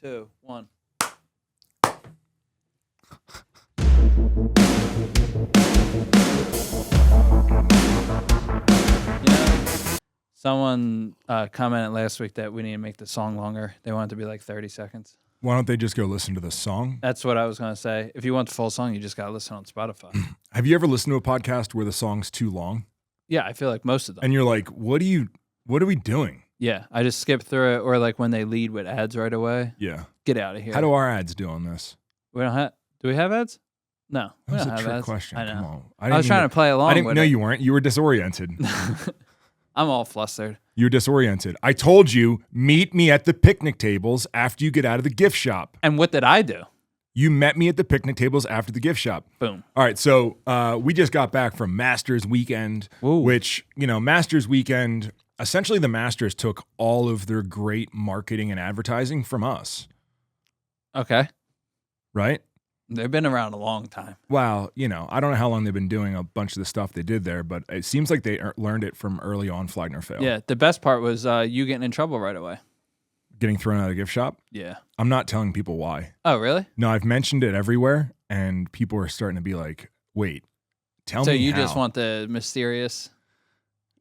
2, 1. Someone commented last week that we need to make the song longer. They want it to be like 30 seconds. Why don't they just go listen to the song? That's what I was going to say. If you want the full song, you just got to listen on Spotify. Have you ever listened to a podcast where the song's too long? Yeah, I feel like most of them. And you're like, what are we doing? Yeah, I just skip through it, or like when they lead with ads right away. Yeah. Get out of here. How do our ads do on this? We don't have. Do we have ads? No, we That was don't a have trick ads. question. I know. Come on. I was trying to play along. I didn't with know it. you weren't. You were disoriented. I'm all flustered. You're disoriented. I told you, meet me at the picnic tables after you get out of the gift shop. And what did I do? You met me at the picnic tables after the gift shop. Boom. All right, so we just got back from Masters Weekend, Ooh. which, Masters Weekend, essentially the Masters took all of their great marketing and advertising from us, Okay. right? They've been around a long time. Well, I don't know how long they've been doing a bunch of the stuff they did there, but it seems like they learned it from early on Flagner Fail. Yeah, the best part was you getting in trouble right away. Getting thrown out of the gift shop. Yeah. I'm not telling people why. Oh, really? No, I've mentioned it everywhere, and people are starting to be like, wait, tell me So you how. just want the mysterious?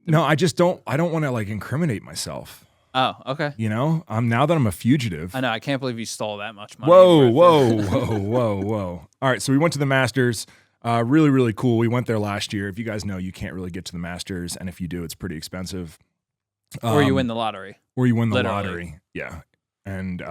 No, I don't want to like incriminate myself. Oh, okay. Now that I'm a fugitive. I know. I can't believe you stole that much money. Whoa. All right, so we went to the Masters. Really, really cool. We went there last year. If you guys know, you can't really get to the Masters, and if you do, it's pretty expensive. Or you win the lottery. Or you win the Literally. lottery. Yeah. And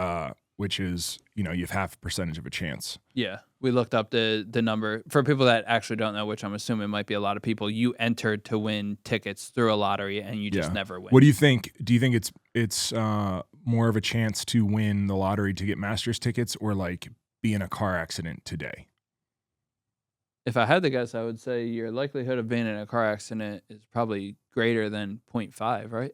which is, you have half a percentage of a chance. Yeah. We looked up the number. For people that actually don't know, which I'm assuming might be a lot of people, you entered to win tickets through a lottery and you just never win. What do you think? Do you think it's more of a chance to win the lottery to get Masters tickets or like be in a car accident today? If I had to guess, I would say your likelihood of being in a car accident is probably greater than 0.5, right?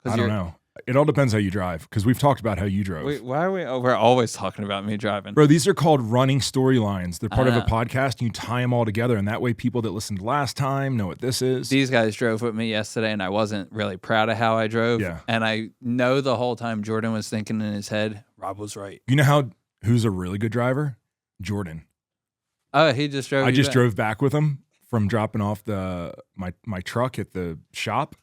I don't know. It all depends how you drive, because we've talked about how you drove. Wait, why are we? Oh, we're always talking about me driving. Bro, these are called running storylines. They're part of a know. podcast, and you tie them all together, and that way people that listened last time know what this is. These guys drove with me yesterday, and I wasn't really proud of how I drove. Yeah. And I know the whole time Jordan was thinking in his head, Rob was right. You know who's a really good driver? Jordan. Oh, he just drove. I you just back. drove back with him from dropping off my truck at the shop.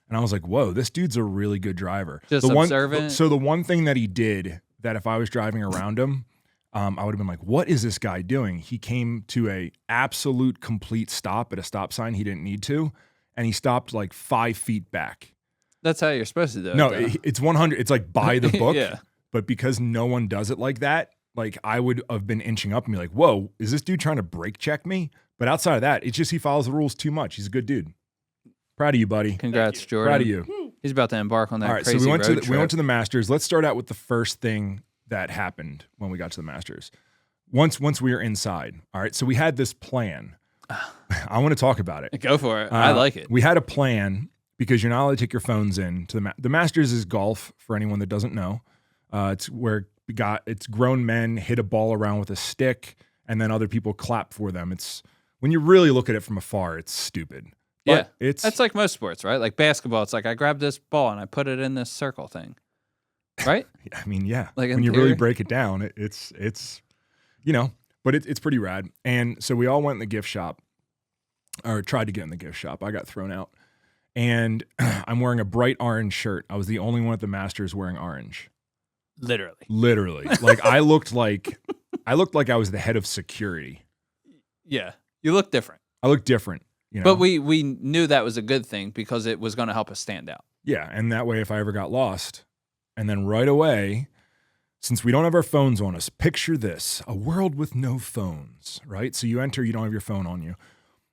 And I was like, whoa, this dude's a really good driver. Just observant. So the one thing that he did that if I was driving around him, I would have been like, what is this guy doing? He came to a absolute complete stop at a stop sign he didn't need to. And he stopped like 5 feet back. That's how you're supposed to do it. No, though. it's 100. It's like by the book. Yeah. But because no one does it like that, like I would have been inching up and be like, whoa, is this dude trying to brake check me? But outside of that, it's just he follows the rules too much. He's a good dude. Proud of you, buddy. Congrats, Jordan. Proud of you. He's about to embark on that All right, crazy so we went road to the Masters. Let's start out with the first thing that happened when we got to the Masters. Once we were inside. All right, so we had this plan. I want to talk about it. Go for it. I like it. We had a plan because you're not allowed to take your phones in to the Masters is golf for anyone that doesn't know. It's where it's grown men hit a ball around with a stick and then other people clap for them. It's when you really look at it from afar, it's stupid. But Yeah, that's like most sports, right? Like basketball, it's like I grabbed this ball and I put it in this circle thing, right? I mean, yeah. Like when you really break it down, it's but it's pretty rad. And so we all went in the gift shop, or tried to get in the gift shop. I got thrown out, and I'm wearing a bright orange shirt. I was the only one at the Masters wearing orange. Literally, like I looked like I was the head of security. Yeah, you look different. I look different. But we knew that was a good thing because it was going to help us stand out. Yeah, and that way if I ever got lost, and then right away, since we don't have our phones on us, picture this, a world with no phones, right? So you enter, you don't have your phone on you.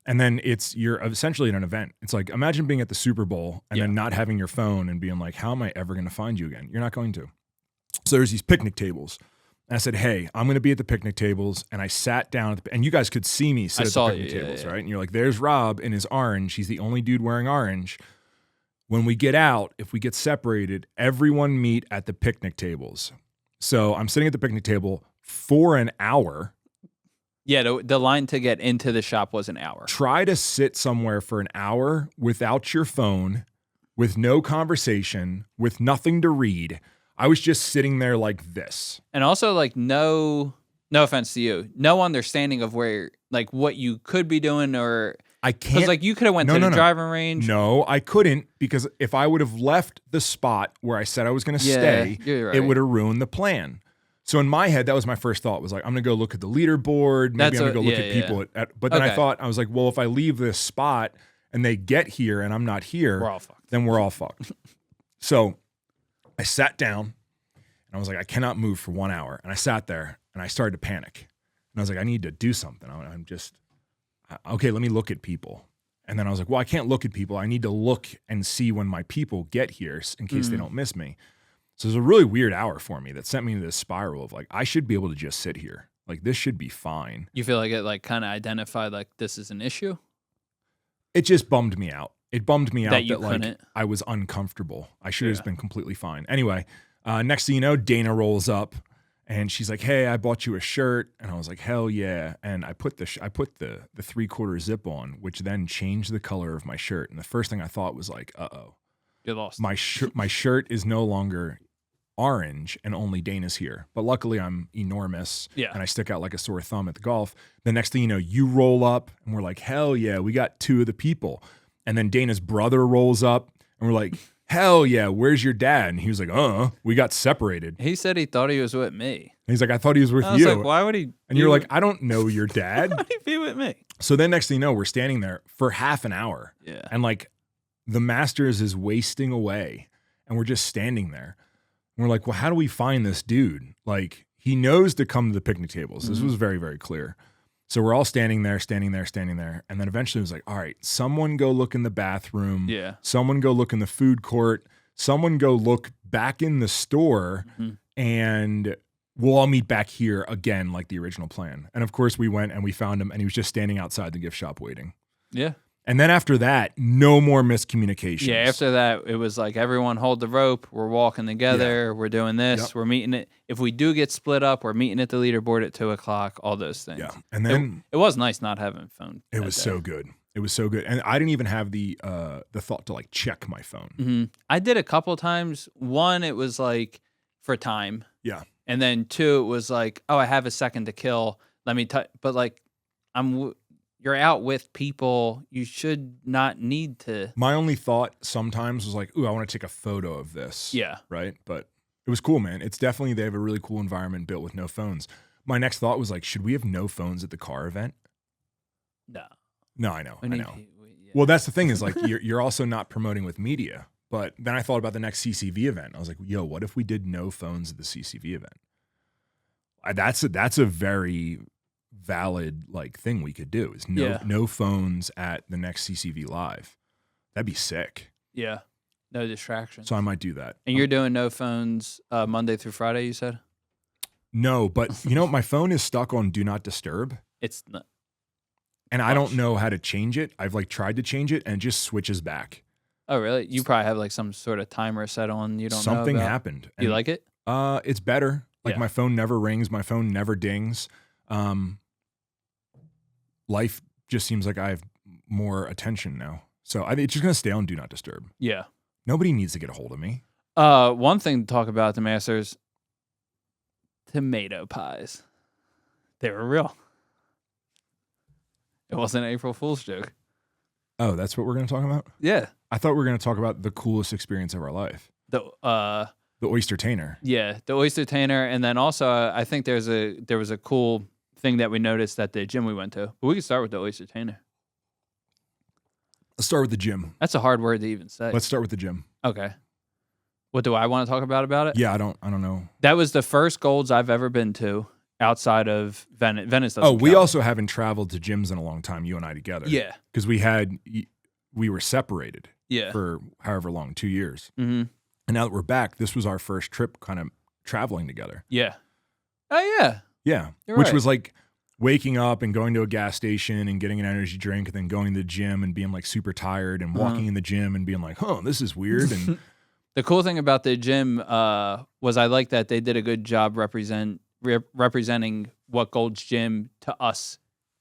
And then you're essentially at an event. It's like, imagine being at the Super Bowl and then not having your phone and being like, how am I ever going to find you again? You're not going to. So there's these picnic tables. And I said, hey, I'm going to be at the picnic tables. And I sat down, and you guys could see me sit at the picnic tables, right? And you're like, there's Rob in his orange. He's the only dude wearing orange. When we get out, if we get separated, everyone meet at the picnic tables. So I'm sitting at the picnic table for an hour. Yeah, the line to get into the shop was an hour. Try to sit somewhere for an hour without your phone, with no conversation, with nothing to read. I was just sitting there like this. And also, like, no offense to you, no understanding of where, like, what you could be doing, or I can't. because, like, you could have went to the driving range. No, I couldn't, because if I would have left the spot where I said I was going to stay, right. it would have ruined the plan. So in my head, that was my first thought, was like, I'm going to go look at the leaderboard. Maybe I'm going to go look at people. But then I thought, I was like, well, if I leave this spot and they get here and I'm not here, then we're all fucked. So I sat down and I was like, I cannot move for 1 hour. And I sat there and I started to panic. And I was like, I need to do something. I'm just, okay, let me look at people. And then I was like, well, I can't look at people. I need to look and see when my people get here in case they don't miss me. So it was a really weird hour for me that sent me into this spiral of like, I should be able to just sit here. Like, this should be fine. You feel like it like kind of identified like this is an issue? It just bummed me out. It bummed me out that like I was uncomfortable. I should have been completely fine. Anyway, next thing you know, Dana rolls up and she's like, hey, I bought you a shirt. And I was like, hell yeah. And I put the 3/4 zip on, which then changed the color of my shirt. And the first thing I thought was like, uh-oh. You lost. My shirt is no longer orange and only Dana's here. But luckily I'm enormous and I stick out like a sore thumb at the golf. The next thing you know, you roll up and we're like, hell yeah, we got 2 of the people. And then Dana's brother rolls up and we're like, hell yeah, where's your dad? And he was like, we got separated. He said he thought he was with me. And he's like, I thought he was with I you. was like, why would he? And you're like, I don't know your dad. Why would he be with me? So then next thing you know, we're standing there for half an hour. Yeah. And like the Masters is wasting away and we're just standing there. And we're like, well, how do we find this dude? Like, he knows to come to the picnic tables. This was very, very clear. So we're all standing there. And then eventually it was like, all right, someone go look in the bathroom. Yeah. Someone go look in the food court. Someone go look back in the store. And we'll all meet back here again, like the original plan. And of course we went and we found him and he was just standing outside the gift shop waiting. Yeah. And then after that, no more miscommunications. Yeah, after that, it was like everyone hold the rope. We're walking together. We're doing this. We're meeting it. If we do get split up, we're meeting at the leaderboard at 2:00. All those things. Yeah, and then it was nice not having phone. It was so good. It was so good, and I didn't even have the thought to like check my phone. I did a couple times. One, it was like for time. Yeah, and then 2, it was like, oh, I have a second to kill. Let me touch. But like, you're out with people, you should not need to. My only thought sometimes was like, ooh, I want to take a photo of this. Yeah. Right? But it was cool, man. It's definitely, they have a really cool environment built with no phones. My next thought was like, should we have no phones at the car event? No, I know. Well, that's the thing is like, you're also not promoting with media. But then I thought about the next CCV event. I was like, yo, what if we did no phones at the CCV event? That's a very valid like thing we could do is no phones at the next CCV live. That'd be sick. Yeah. No distractions. So I might do that. And you're doing no phones Monday through Friday, you said? No, but you know, my phone is stuck on do not disturb. It's not. And I don't know how to change it. I've like tried to change it and it just switches back. Oh, really? You probably have like some sort of timer set on you don't know Something about. happened. You like it? It's better. Like my phone never rings. My phone never dings. Life just seems like I have more attention now. So it's just going to stay on do not disturb. Yeah. Nobody needs to get a hold of me. One thing to talk about at the Masters, tomato pies. They were real. It wasn't an April Fool's joke. Oh, that's what we're going to talk about? Yeah. I thought we were going to talk about the coolest experience of our life. The Oyster Tainer. Yeah, the Oyster Tainer. And then also, I think there was a cool thing that we noticed at the gym we went to. But we can start with the Oyster Tainer. Let's start with the gym. That's a hard word to even say. Let's start with the gym. Okay. What do I want to talk about it? Yeah, I don't know. That was the first Golds I've ever been to outside of Venice. Venice doesn't we count. also haven't traveled to gyms in a long time, you and I together. Yeah. Because we were separated for however long, 2 years. Mm-hmm. And now that we're back, this was our first trip kind of traveling together. Yeah. Oh, yeah. Yeah. You're Which right. was like waking up and going to a gas station and getting an energy drink and then going to the gym and being like super tired and walking in the gym and being like, this is weird. And the cool thing about the gym was I like that they did a good job representing what Gold's Gym to us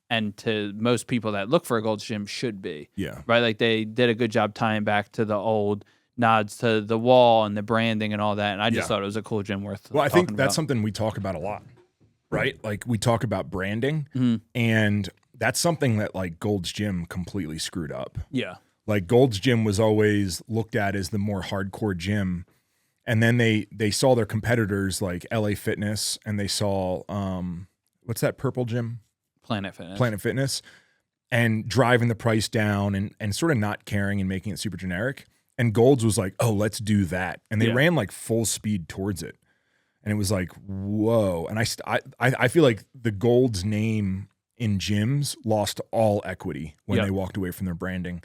and to most people that look for a Gold's Gym should be. Yeah. Right? Like they did a good job tying back to the old nods to the wall and the branding and all that. And I just Yeah. thought it was a cool gym worth Well, I talking think that's about. something we talk about a lot, right? Like we talk about branding, Mhm. and that's something that like Gold's Gym completely screwed up. Yeah. Like Gold's Gym was always looked at as the more hardcore gym, and then they saw their competitors like LA Fitness, and they saw what's that purple gym? Planet Fitness. Planet Fitness, and driving the price down and sort of not caring and making it super generic. And Gold's was like, oh, let's do that. And they Yeah. ran like full speed towards it. And it was like, whoa. And I feel like the Gold's name in gyms lost all equity when Yep. they walked away from their branding.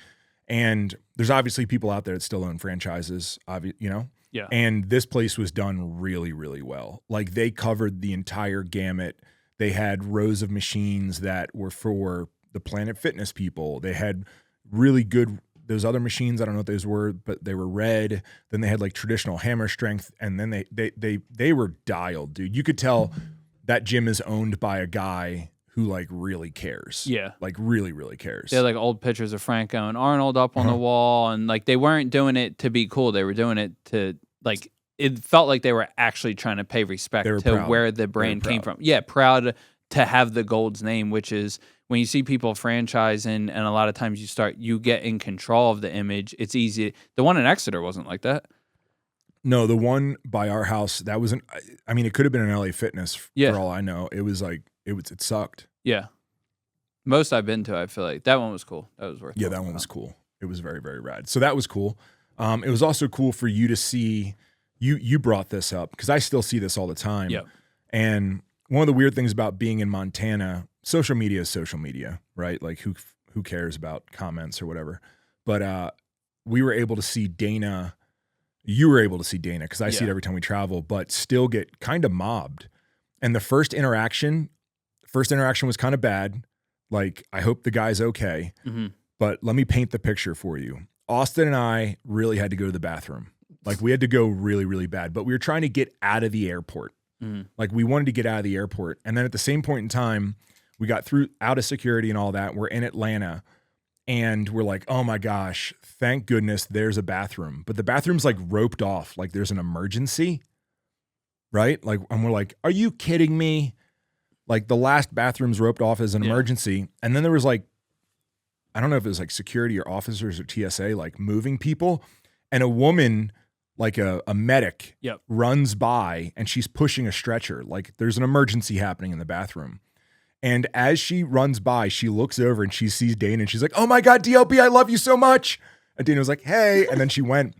And there's obviously people out there that still own franchises, you know? Yeah. And this place was done really, really well. Like they covered the entire gamut. They had rows of machines that were for the Planet Fitness people. They had really good, those other machines, I don't know what those were, but they were red. Then they had like traditional hammer strength. And then they were dialed, dude. You could tell that gym is owned by a guy who like really cares. Yeah. Like really, really cares. They had like old pictures of Franco and Arnold up on the wall. And like they weren't doing it to be cool. They were doing it to like, it felt like they were actually trying to pay respect They were to proud. where the brand They were came proud. from. Yeah, proud to have the Gold's name, which is when you see people franchising and a lot of times you get in control of the image. It's easy. The one in Exeter wasn't like that. No, the one by our house, that wasn't, I mean, it could have been an LA Fitness Yeah. for all I know. It was like, it sucked. Yeah. Most I've been to, I feel like. That one was cool. That was worth it. Yeah, that one was cool. It was very, very rad. So that was cool. It was also cool for you to see, you brought this up because I still see this all the time. Yep. And one of the weird things about being in Montana, social media is social media, right? Like who cares about comments or whatever. But we were able to see Dana. You were able to see Dana because I see it Yeah. every time we travel, but still get kind of mobbed. And the first interaction was kind of bad. Like, I hope the guy's okay. Mhm. But let me paint the picture for you. Austin and I really had to go to the bathroom. Like, we had to go really, really bad. But we were trying to get out of the airport. Mhm. Like, we wanted to get out of the airport. And then at the same point in time, we got through out of security and all that. We're in Atlanta. And we're like, oh my gosh, thank goodness there's a bathroom. But the bathroom's like roped off, like there's an emergency, right? Like, and we're like, are you kidding me? Like the last bathroom's roped off as an Yeah. emergency. And then there was like, I don't know if it was like security or officers or TSA, like moving people. And a woman, like a medic, Yep. runs by and she's pushing a stretcher. Like there's an emergency happening in the bathroom. And as she runs by, she looks over and she sees Dana and she's like, oh my God, DLB, I love you so much. And Dana was like, hey. And then she went.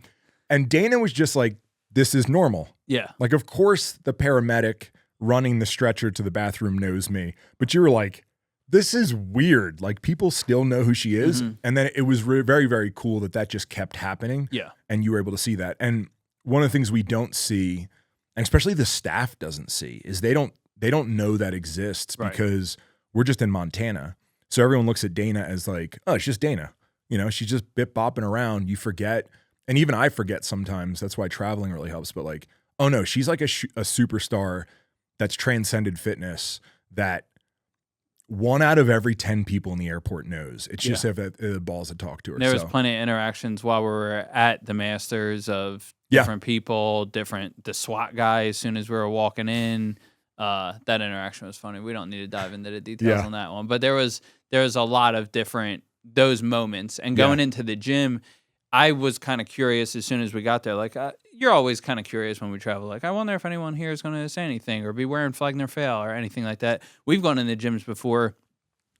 And Dana was just like, this is normal. Yeah. Like, of course, the paramedic running the stretcher to the bathroom knows me. But you were like, this is weird. Like, people still know who she is. Mhm. And then it was very, very cool that just kept happening. Yeah. And you were able to see that. And one of the things we don't see, and especially the staff doesn't see, is they don't know that exists Right. because we're just in Montana. So everyone looks at Dana as like, oh, it's just Dana. You know, she's just bip bopping around. You forget. And even I forget sometimes. That's why traveling really helps. But like, oh no, she's like a superstar that's transcended fitness that 1 out of every 10 people in the airport knows. It's just if the balls to talk to her. There was So, plenty of interactions while we were at the Masters of Yeah. different people, the SWAT guy as soon as we were walking in. That interaction was funny. We don't need to dive into the details Yeah. on that one. But there was a lot of different those moments. And going into the gym, I was kind of curious as soon as we got there. Like, you're always kind of curious when we travel. Like, I wonder if anyone here is going to say anything or be wearing flag near fail or anything like that. We've gone into gyms before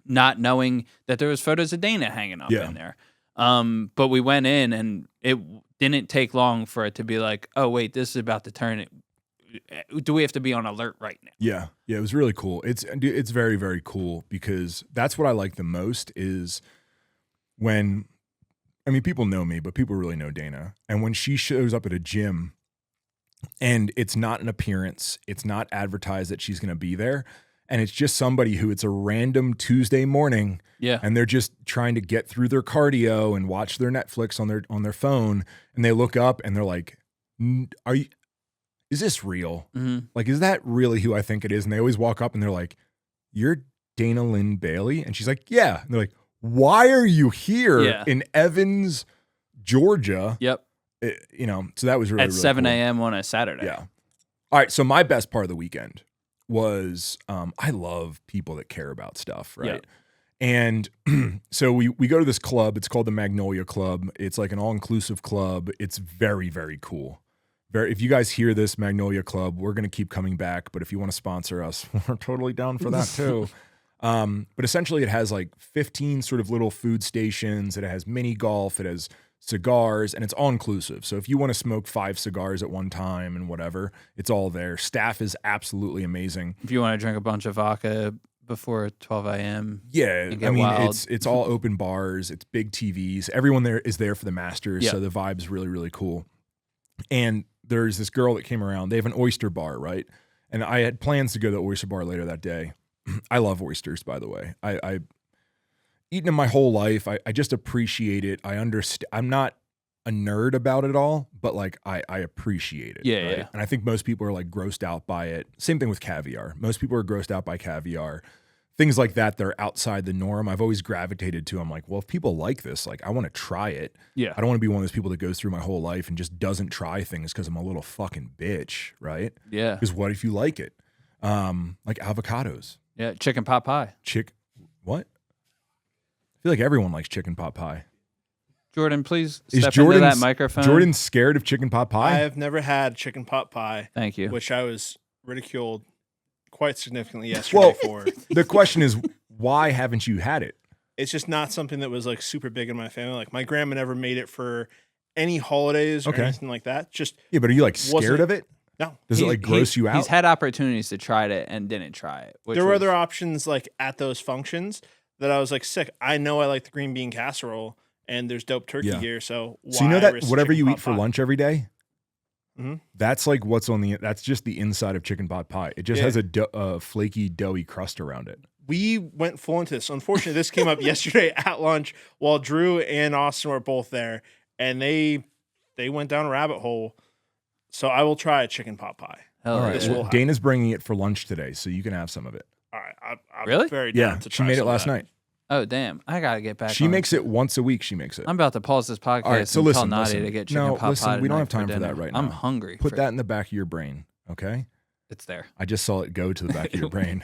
not knowing that there was photos of Dana hanging up in there. But we went in and it didn't take long for it to be like, oh, wait, this is about to turn it. Do we have to be on alert right now? Yeah, it was really cool. It's very, very cool because that's what I like the most is when, I mean, people know me, but people really know Dana. And when she shows up at a gym and it's not an appearance, it's not advertised that she's going to be there, and it's just somebody who it's a random Tuesday morning and they're just trying to get through their cardio and watch their Netflix on their phone, and they look up and they're like, is this real? Mm-hmm. Like, is that really who I think it is? And they always walk up and they're like, you're Dana Lynn Bailey? And she's like, yeah. And they're like, why are you here in Evans, Georgia? Yep. So that was really, at really 7 cool. a.m. on a Saturday. Yeah. All right. So my best part of the weekend was I love people that care about stuff, right? Yeah. And so we go to this club. It's called the Magnolia Club. It's like an all-inclusive club. It's very, very cool. If you guys hear this, Magnolia Club, we're going to keep coming back. But if you want to sponsor us, we're totally down for that too. But essentially it has like 15 sort of little food stations. It has mini golf. It has cigars, and it's all-inclusive. So if you want to smoke 5 cigars at one time and whatever, it's all there. Staff is absolutely amazing. If you want to drink a bunch of vodka before 12 a.m. Yeah, I mean, wild. it's all open bars. It's big TVs. Everyone there is there for the Masters, Yeah. so the vibe's really, really cool. And there's this girl that came around. They have an oyster bar, right? And I had plans to go to the oyster bar later that day. I love oysters, by the way. I eaten them my whole life. I just appreciate it. I understand. I'm not a nerd about it all, but like I appreciate it. Yeah, right? yeah. And I think most people are like grossed out by it. Same thing with caviar. Most people are grossed out by caviar. Things like that, they're outside the norm. I've always gravitated to. I'm like, well, if people like this, like I want to try it. Yeah. I don't want to be one of those people that goes through my whole life and just doesn't try things because I'm a little fucking bitch, right? Yeah. Because what if you like it? Like avocados. Yeah. Chicken pot pie. What? I feel like everyone likes chicken pot pie. Jordan, please Is step into that microphone. Jordan's scared of chicken pot pie? I have never had chicken pot pie. Thank you. Which I was ridiculed quite significantly yesterday for. The question is, why haven't you had it? It's just not something that was like super big in my family. Like my grandma never made it for any holidays or anything like that. Just yeah, but are you like scared of it? No. Does it like gross you out? He's had opportunities to try it and didn't try it. There were other options like at those functions that I was like, sick. I know I like the green bean casserole and there's dope turkey here. So why you know that risk whatever chicken you pot eat for pie? lunch every day, Mm-hmm. that's like that's just the inside of chicken pot pie. It just has a flaky, doughy crust around it. We went full into this. Unfortunately, this came up yesterday at lunch while Drew and Austin were both there, and they went down a rabbit hole. So I will try a chicken pot pie. All right. This Well, will Dana's bringing it for lunch today, so you can have some of it. All right. I'm Really? very down Yeah, to she try made it some of last that. night. Oh, damn. I got to get back She on makes it once a week. She makes it. I'm about to pause this podcast All right, so and listen, tell Nadia listen. to get chicken No, pot listen, pie we don't tonight have time for dinner. that right I'm now. hungry. Put that in the back of your brain, okay? It's there. I just saw it go to the back of your brain.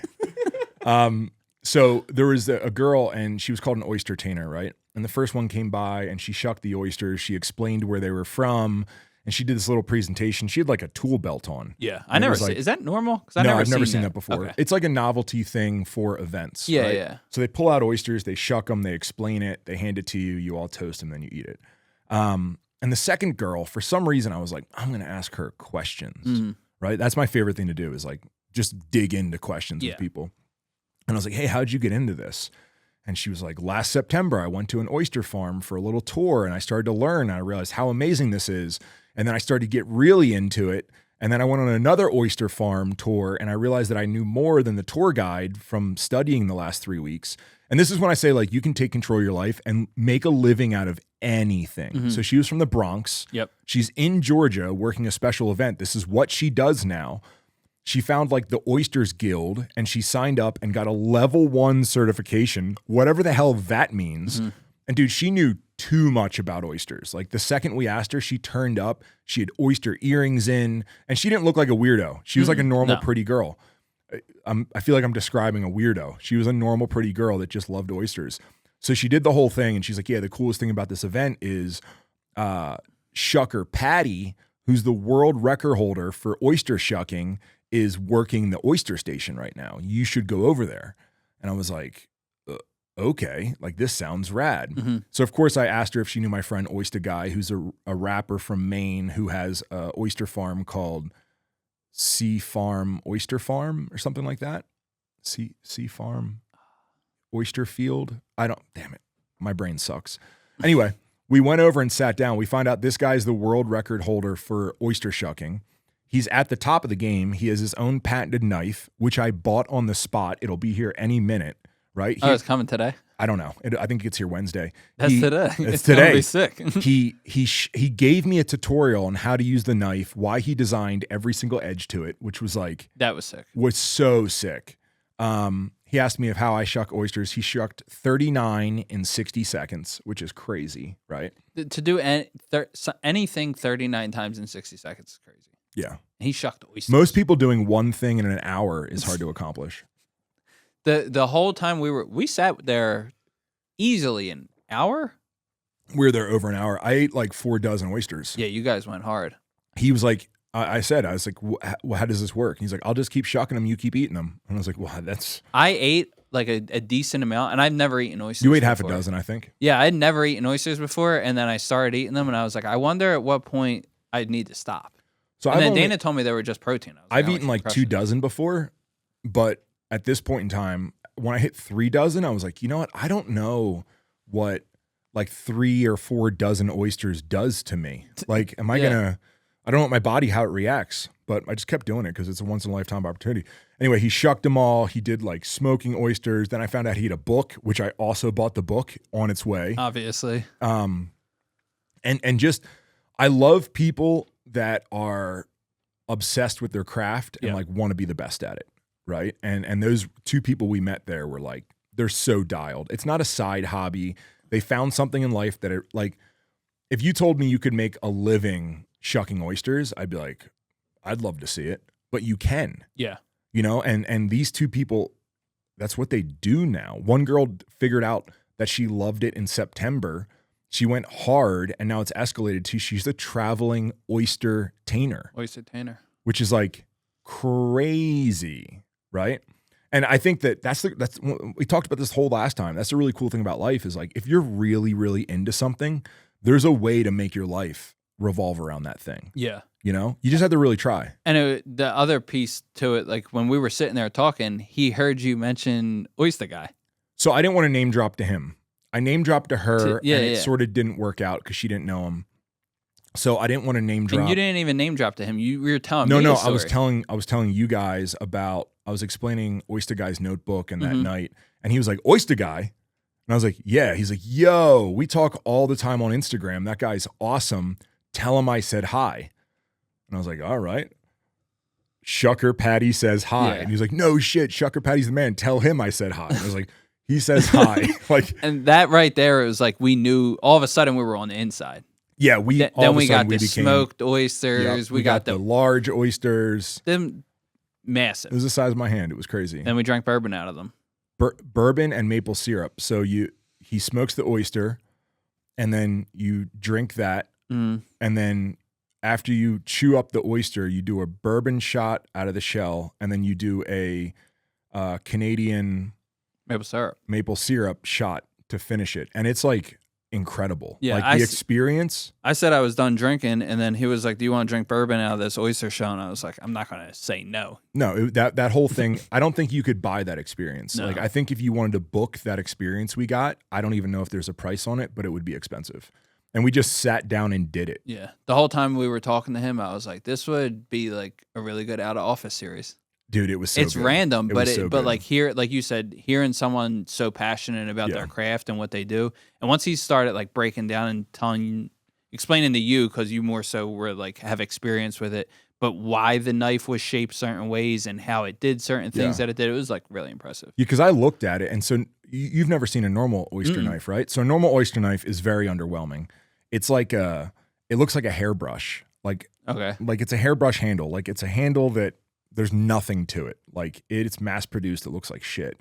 So there was a girl, and she was called an oyster tainer, right? And the first one came by, and she shucked the oysters. She explained where they were from, and she did this little presentation. She had like a tool belt on. Yeah. And I never it was see. like- Is that normal? Because I've never seen that before. Okay. It's like a novelty thing for events. Yeah, right? yeah. So they pull out oysters, they shuck them, they explain it, they hand it to you, you all toast them, then you eat it. And the second girl, for some reason, I was like, I'm going to ask her questions, right? That's my favorite thing to do is like just dig into questions with people. And I was like, hey, how'd you get into this? And she was like, last September, I went to an oyster farm for a little tour and I started to learn. And I realized how amazing this is. And then I started to get really into it. And then I went on another oyster farm tour and I realized that I knew more than the tour guide from studying the last 3 weeks. And this is when I say, like, you can take control of your life and make a living out of anything. So she was from the Bronx. Yep. She's in Georgia working a special event. This is what she does now. She found like the Oysters Guild and she signed up and got a level 1 certification, whatever the hell that means. And dude, she knew too much about oysters. Like the second we asked her, she turned up, she had oyster earrings in, and she didn't look like a weirdo. She was like a normal, pretty girl. I feel like I'm describing a weirdo. She was a normal, pretty girl that just loved oysters. So she did the whole thing and she's like, yeah, the coolest thing about this event is Shucker Patty, who's the world record holder for oyster shucking, is working the oyster station right now. You should go over there. And I was like, okay, like this sounds rad. So of course I asked her if she knew my friend Oyster Guy, who's a rapper from Maine who has a oyster farm called Sea Farm Oyster Farm or something like that. Sea Farm Oyster Field. Damn it. My brain sucks. Anyway, we went over and sat down. We find out this guy's the world record holder for oyster shucking. He's at the top of the game. He has his own patented knife, which I bought on the spot. It'll be here any minute, right? Oh, it's coming today? I don't know. I think it's here Wednesday. That's today. It's gonna today. be sick. He gave me a tutorial on how to use the knife, why he designed every single edge to it, which was like That was sick. was so sick. And he asked me of how I shuck oysters. He shucked 39 in 60 seconds, which is crazy, right? To do anything 39 times in 60 seconds is crazy. Yeah. He shucked oysters. Most people doing one thing in an hour is hard to accomplish. The whole time we sat there easily an hour. We were there over an hour. I ate like 4 dozen oysters. Yeah, you guys went hard. He was like, I was like, how does this work? He's like, I'll just keep shucking them. You keep eating them. And I was like, well, I ate like a decent amount, and I've never eaten oysters. You ate before. half a dozen, I think. Yeah, I'd never eaten oysters before, and then I started eating them, and I was like, I wonder at what point I'd need to stop. So and then Dana told me they were just protein. I've eaten like 2 dozen before, but at this point in time, when I hit 3 dozen, I was like, you know what? I don't know what like 3 or 4 dozen oysters does to me. Like, am I gonna? I don't know my body how it reacts, but I just kept doing it because it's a once in a lifetime opportunity. Anyway, he shucked them all. He did like smoking oysters. Then I found out he had a book, which I also bought the book on its way. Obviously. And just I love people that are obsessed with their craft and like want to be the best at it, right? And those 2 people we met there were like, they're so dialed. It's not a side hobby. They found something in life that it, like, if you told me you could make a living shucking oysters, I'd be like, I'd love to see it, but you can. Yeah. You know, and these 2 people, that's what they do now. One girl figured out that she loved it in September. She went hard, and now it's escalated to she's a traveling oyster tainer. Oyster tainer. Which is like crazy, right? And I think that's we talked about this whole last time. That's the really cool thing about life is like, if you're really, really into something, there's a way to make your life revolve around that thing. Yeah. You know, you just have to really try. And the other piece to it, like when we were sitting there talking, he heard you mention Oyster Guy. So I didn't want to name drop to him. I name dropped to her, and it sort of didn't work out because she didn't know him. So I didn't want to name drop. And you didn't even name drop to him. You were telling me. No, I was telling you guys about. I was explaining Oyster Guy's notebook and that night, and he was like, "Oyster Guy," and I was like, "Yeah." He's like, "Yo, we talk all the time on Instagram. That guy's awesome. Tell him I said hi." And I was like, "All right." Shucker Patty says hi, and he's like, "No shit, Shucker Patty's the man. Tell him I said hi." And I was like, "He says hi." Like, and that right there, it was like we knew. All of a sudden, we were on the inside. Yeah, then we got the smoked oysters. We got the large oysters. Them massive. It was the size of my hand. It was crazy. Then we drank bourbon out of them. Bourbon and maple syrup. So he smokes the oyster, and then you drink that, and then after you chew up the oyster, you do a bourbon shot out of the shell, and then you do a Canadian maple syrup shot to finish it, and it's like incredible. Yeah, like the experience. I said I was done drinking, and then he was like, "Do you want to drink bourbon out of this oyster shell?" And I was like, "I'm not going to say no." No, that whole thing, I don't think you could buy that experience. No. Like, I think if you wanted to book that experience we got, I don't even know if there's a price on it, but it would be expensive. And we just sat down and did it. Yeah, the whole time we were talking to him, I was like, "This would be like a really good Out of Office series." Dude, it was so it's good. random, but good. like here, like you said, hearing someone so passionate about their craft and what they do, and once he started like breaking down and explaining to you, because you more so were like have experience with it, but why the knife was shaped certain ways and how it did certain things that it did, it was like really impressive. Yeah, because I looked at it, and so you've never seen a normal oyster knife, right? So a normal oyster knife is very underwhelming. It's like it looks like a hairbrush, like it's a hairbrush handle, like it's a handle that. There's nothing to it. Like it's mass produced. It looks like shit.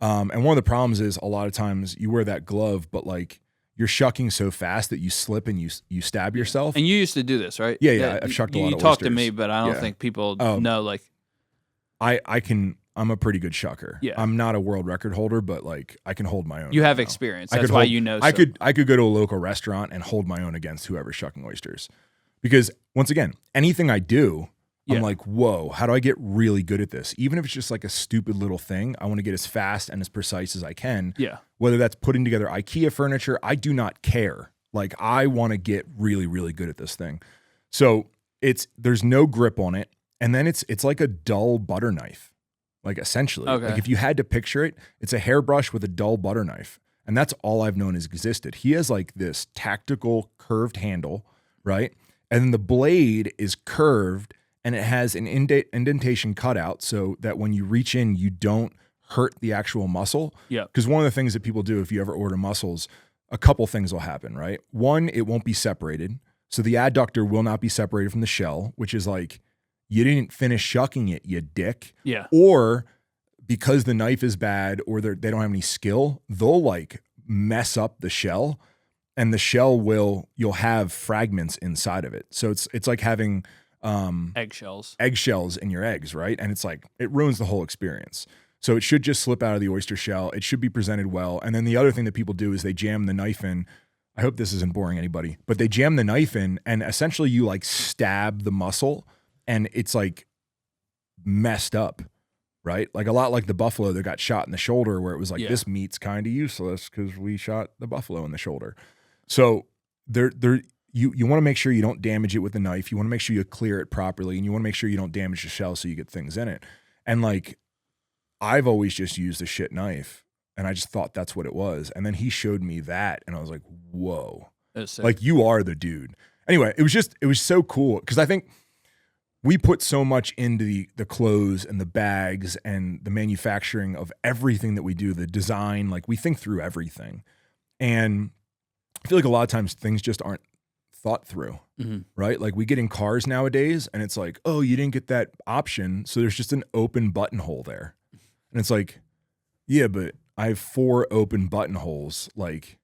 And one of the problems is a lot of times you wear that glove, but like you're shucking so fast that you slip and you stab yourself. And you used to do this, right? Yeah. I've shucked a lot of oysters. You talked to me, but I don't think people know. Like I'm a pretty good shucker. Yeah. I'm not a world record holder, but like I can hold my own. You have experience. That's why you know. I could go to a local restaurant and hold my own against whoever's shucking oysters, because once again, anything I do. I'm like, whoa, how do I get really good at this? Even if it's just like a stupid little thing, I want to get as fast and as precise as I can. Yeah. Whether that's putting together IKEA furniture, I do not care. Like I want to get really, really good at this thing. So there's no grip on it. And then it's like a dull butter knife, like essentially. Okay. Like if you had to picture it, it's a hairbrush with a dull butter knife. And that's all I've known has existed. He has like this tactical curved handle, right? And then the blade is curved and it has an indentation cutout so that when you reach in, you don't hurt the actual muscle. Yeah. Because one of the things that people do if you ever order mussels, a couple things will happen, right? One, it won't be separated. So the adductor will not be separated from the shell, which is like, you didn't finish shucking it, you dick. Yeah. Or because the knife is bad or they don't have any skill, they'll like mess up the shell, and the shell you'll have fragments inside of it. So it's like having eggshells in your eggs, right? And it's like, it ruins the whole experience. So it should just slip out of the oyster shell. It should be presented well. And then the other thing that people do is they jam the knife in. I hope this isn't boring anybody, but they jam the knife in and essentially you like stab the muscle and it's like messed up, right? Like a lot like the buffalo that got shot in the shoulder where it was like, this meat's kind of useless because we shot the buffalo in the shoulder. So you want to make sure you don't damage it with the knife. You want to make sure you clear it properly, and you want to make sure you don't damage the shell so you get things in it. And like, I've always just used a shit knife, and I just thought that's what it was. And then he showed me that, and I was like, whoa, like you are the dude. Anyway, it was so cool because I think we put so much into the clothes and the bags and the manufacturing of everything that we do, the design, like we think through everything. And I feel like a lot of times things just aren't thought through, right? Like we get in cars nowadays and it's like, oh, you didn't get that option. So there's just an open buttonhole there. And it's like, yeah, but I have 4 open buttonholes. Like,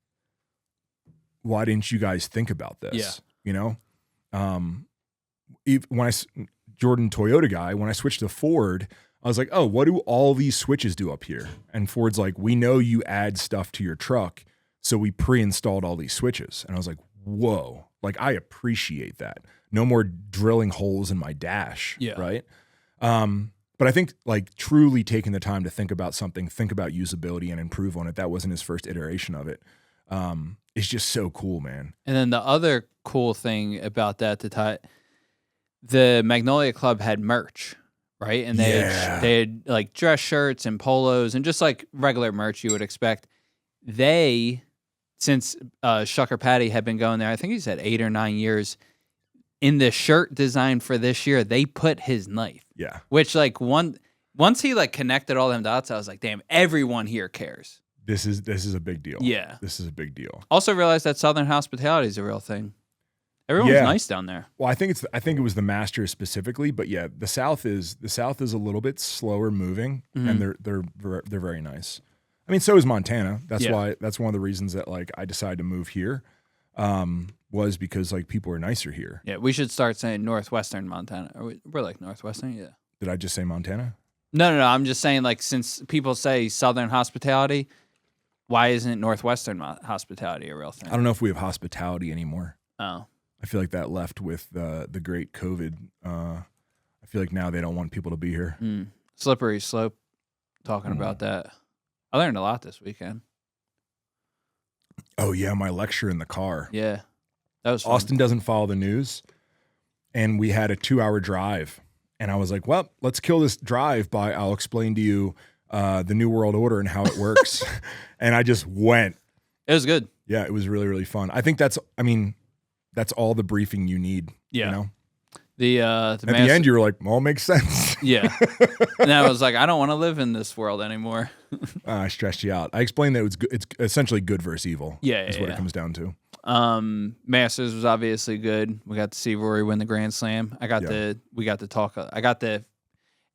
why didn't you guys think about this? Yeah. You know? When Jordan Toyota guy, when I switched to Ford, I was like, oh, what do all these switches do up here? And Ford's like, we know you add stuff to your truck. So we pre-installed all these switches. And I was like, whoa, like I appreciate that. No more drilling holes in my dash, right? But I think like truly taking the time to think about something, think about usability and improve on it. That wasn't his first iteration of it. It's just so cool, man. And then the other cool thing about that, the Magnolia Club had merch, right? And they had like dress shirts and polos and just like regular merch you would expect. Since Shucker Patty had been going there, I think he said 8 or 9 years, in the shirt design for this year, they put his knife. Yeah. Which like once he like connected all them dots, I was like, damn, everyone here cares. This is a big deal. Yeah. This is a big deal. Also realized that Southern hospitality is a real thing. Everyone's nice down there. Well, I think it was the Masters specifically, but yeah, the South is a little bit slower moving, and they're very nice. I mean, so is Montana. That's why. That's one of the reasons that like I decided to move here, was because like people are nicer here. Yeah, we should start saying Northwestern Montana. We're like Northwestern, yeah. Did I just say Montana? No. I'm just saying like since people say Southern hospitality, why isn't Northwestern hospitality a real thing? I don't know if we have hospitality anymore. Oh, I feel like that left with the great COVID. I feel like now they don't want people to be here. Slippery slope. Talking about that. I learned a lot this weekend. Oh, yeah, my lecture in the car. Yeah, that was fun. Austin doesn't follow the news, and we had a 2-hour drive. And I was like, well, let's kill this drive by I'll explain to you the New World Order and how it works. And I just went. It was good. Yeah, it was really, really fun. I think that's all the briefing you need. Yeah. You know? At the end, you were like, well, it makes sense. Yeah. And I was like, I don't want to live in this world anymore. I stressed you out. I explained that it's essentially good versus evil. Yeah, is what it comes down to. Masters was obviously good. We got to see Rory win the Grand Slam. We got to talk. I got to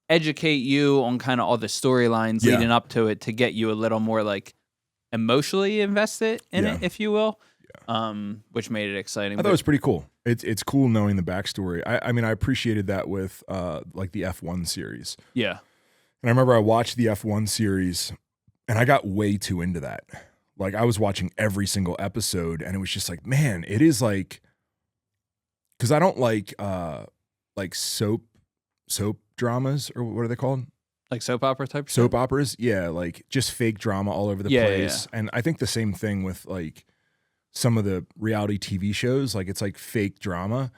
educate you on kind of all the storylines leading up to it to get you a little more like emotionally invested in it, if you will. Which made it exciting. I thought it was pretty cool. It's cool knowing the backstory. I mean, I appreciated that with like the F1 series. Yeah. And I remember I watched the F1 series and I got way too into that. Like I was watching every single episode and it was just like, man, it is like, because I don't like soap dramas, or what are they called? Like soap opera type soap operas. Yeah. Like just fake drama all over the place. Yeah. And I think the same thing with like some of the reality TV shows, like it's like fake drama.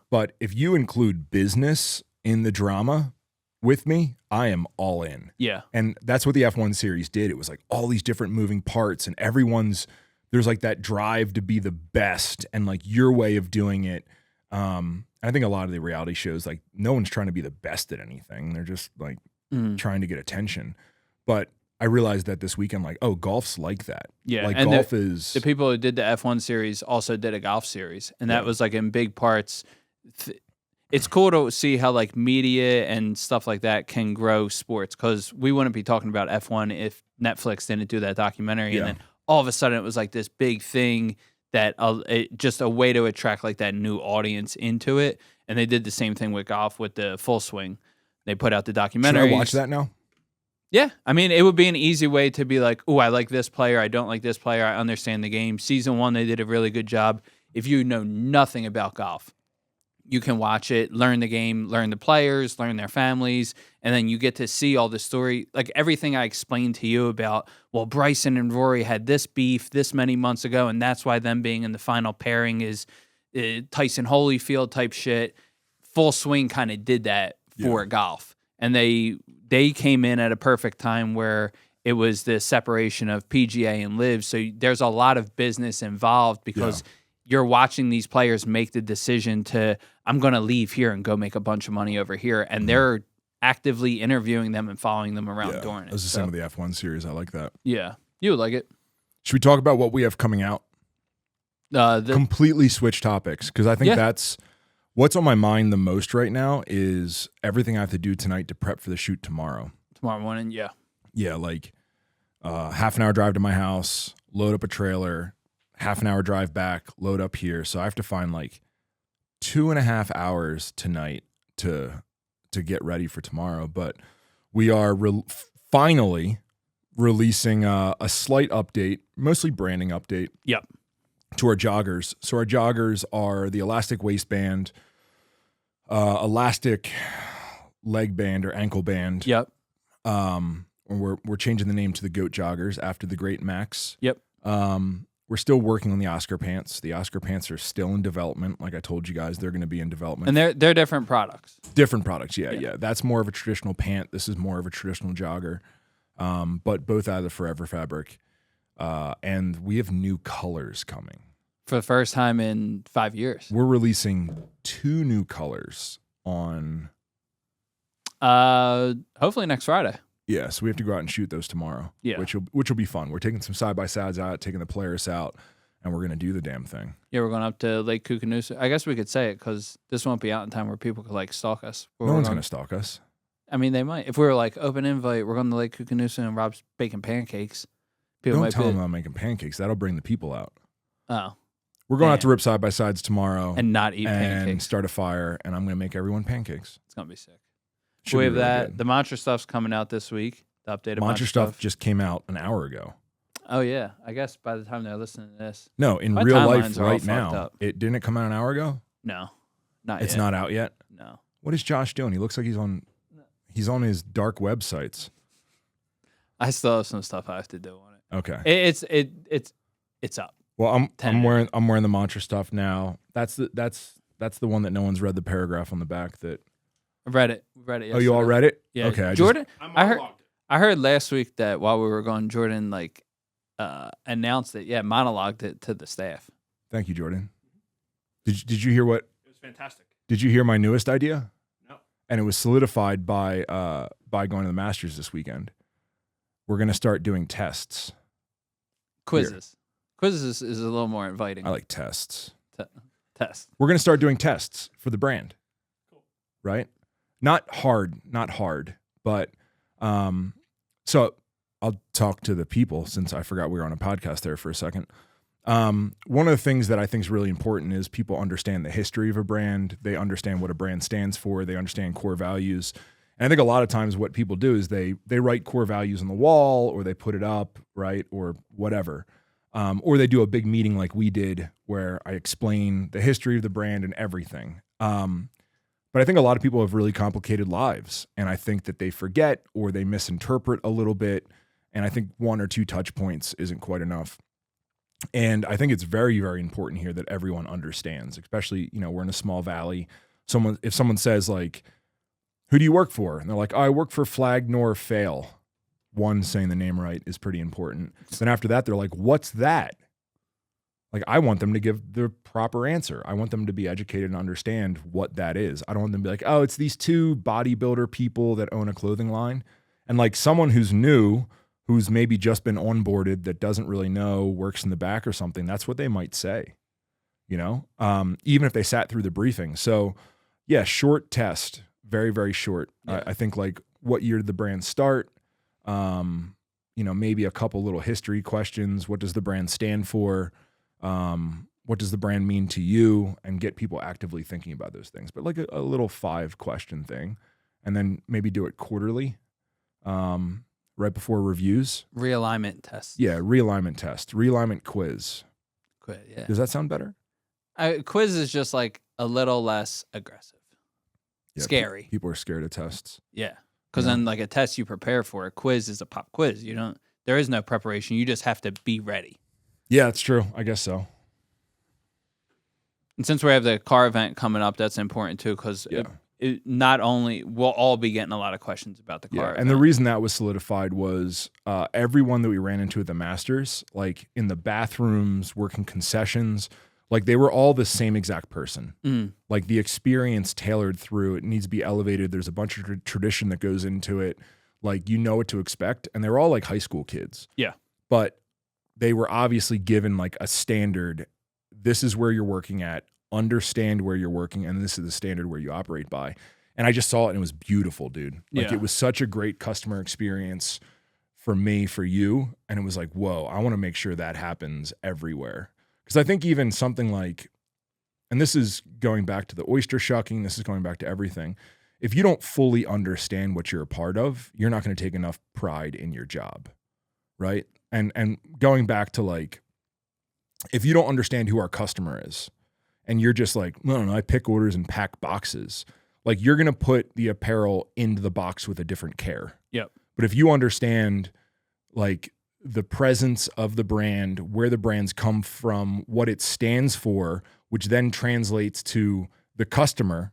But if you include business in the drama with me, I am all in. Yeah. And that's what the F1 series did. It was like all these different moving parts and there's like that drive to be the best and like your way of doing it. I think a lot of the reality shows, like no one's trying to be the best at anything. They're just like trying to get attention. But I realized that this weekend, like, oh, golf's like that. Yeah, like and golf is the people who did the F1 series also did a golf series, and that was like in big parts. It's cool to see how like media and stuff like that can grow sports, because we wouldn't be talking about F1 if Netflix didn't do that documentary, and then all of a sudden it was like this big thing that just a way to attract like that new audience into it. And they did the same thing with golf with the Full Swing. They put out the documentary. Should I watch that now? Yeah. I mean, it would be an easy way to be like, oh, I like this player. I don't like this player. I understand the game. Season 1, they did a really good job. If you know nothing about golf, you can watch it, learn the game, learn the players, learn their families, and then you get to see all the story. Like everything I explained to you about, well, Bryson and Rory had this beef this many months ago, and that's why them being in the final pairing is Tyson Holyfield type shit. Full Swing kind of did that for golf. And they came in at a perfect time where it was the separation of PGA and LIV. So there's a lot of business involved because you're watching these players make the decision to, I'm going to leave here and go make a bunch of money over here. And they're actively interviewing them and following them around during it. It was the same with the F1 series. I like that. Yeah. You would like it. Should we talk about what we have coming out? Completely switch topics, because I think that's what's on my mind the most right now is everything I have to do tonight to prep for the shoot tomorrow. Tomorrow morning, Yeah, like half an hour drive to my house, load up a trailer, half an hour drive back, load up here. So I have to find like 2.5 hours tonight to get ready for tomorrow. But we are finally releasing a slight update, mostly branding update. Yep. To our joggers. So our joggers are the elastic waistband, elastic leg band or ankle band. Yep. We're changing the name to the Goat Joggers after the Great Max. Yep. We're still working on the Oscar pants. The Oscar pants are still in development. Like I told you guys, they're going to be in development. And they're different products. Different products, yeah. That's more of a traditional pant. This is more of a traditional jogger, but both out of the Forever fabric. And we have new colors coming. For the first time in 5 years. We're releasing 2 new colors on... hopefully next Friday. Yeah, so we have to go out and shoot those tomorrow. Yeah. Which will be fun. We're taking some side-by-sides out, taking the players out, and we're going to do the damn thing. Yeah, we're going up to Lake Koocanusa. I guess we could say it because this won't be out in time where people could like stalk us. No one's going to stalk us. I mean, they might. If we were like open invite, we're going to Lake Koocanusa and Rob's baking pancakes. People Don't might tell them I'm making pancakes. That'll bring the people out. Oh. We're going out to rip side-by-sides tomorrow. And not eat and pancakes. Start a fire, and I'm going to make everyone pancakes. It's going to be sick. Should we be have really that. good. The Mantra stuff's coming out this week. The updated Mantra stuff just came out an hour ago. Oh, yeah. I guess by the time they're listening to this. No, in My real life timelines are all right fucked now. up. Didn't it come out an hour ago? No. Not It's yet. not out yet? No. What is Josh doing? He looks like he's on his dark websites. I still have some stuff I have to do on it. Okay. It's up. Well, I'm wearing the Mantra stuff now. That's the one that no one's read the paragraph on the back that I read it. Yesterday. Oh, you all read it? Yeah. Okay. Jordan, I heard last week that while we were gone, Jordan announced it. Yeah, monologued it to the staff. Thank you, Jordan. Did you hear what? It was fantastic. Did you hear my newest idea? No. And it was solidified by going to the Masters this weekend. We're gonna start doing tests. Quizzes. Quizzes is a little more inviting. I like tests. Tests. We're gonna start doing tests for the brand. Cool. Right? Not hard, but so I'll talk to the people since I forgot we were on a podcast there for a second. One of the things that I think is really important is people understand the history of a brand. They understand what a brand stands for. They understand core values. And I think a lot of times what people do is they write core values on the wall, or they put it up, right, or whatever. Or they do a big meeting like we did where I explain the history of the brand and everything. But I think a lot of people have really complicated lives, and I think that they forget or they misinterpret a little bit. And I think 1 or 2 touch points isn't quite enough. And I think it's very, very important here that everyone understands, especially, we're in a small valley. If someone says like, who do you work for? And they're like, oh, I work for Flag Nor Fail. One, saying the name right is pretty important. Then after that, they're like, what's that? Like, I want them to give the proper answer. I want them to be educated and understand what that is. I don't want them to be like, oh, it's these 2 bodybuilder people that own a clothing line. And like someone who's new who's maybe just been onboarded that doesn't really know, works in the back or something, that's what they might say, you know, even if they sat through the briefing. So yeah, short test, very, very short. Yeah. I think like what year did the brand start? You know, maybe a couple little history questions. What does the brand stand for? What does the brand mean to you? And get people actively thinking about those things. But like a little 5-question thing, and then maybe do it quarterly, right before reviews. Realignment test. Yeah, realignment test, realignment quiz. Yeah. Does that sound better? Quiz is just like a little less aggressive. Yeah, Scary. People are scared of tests. Yeah. Because then like a test you prepare for, a quiz is a pop quiz. There is no preparation. You just have to be ready. Yeah, it's true. I guess so. And since we have the car event coming up, that's important too, because it not only we'll all be getting a lot of questions about the car. Yeah, and the reason that was solidified was everyone that we ran into at the Masters, like in the bathrooms, working concessions, like they were all the same exact person. Like the experience tailored through, it needs to be elevated. There's a bunch of tradition that goes into it. Like, you know what to expect. And they're all like high school kids. Yeah. But they were obviously given like a standard. This is where you're working at. Understand where you're working. And this is the standard where you operate by. And I just saw it and it was beautiful, dude. Like it was such a great customer experience for me, for you. And it was like, whoa, I want to make sure that happens everywhere. Because I think even something like, and this is going back to the oyster shucking, this is going back to everything. If you don't fully understand what you're a part of, you're not going to take enough pride in your job, right? And going back to like, if you don't understand who our customer is, and you're just like, no, I pick orders and pack boxes, like you're going to put the apparel into the box with a different care. Yep. But if you understand like the presence of the brand, where the brands come from, what it stands for, which then translates to the customer.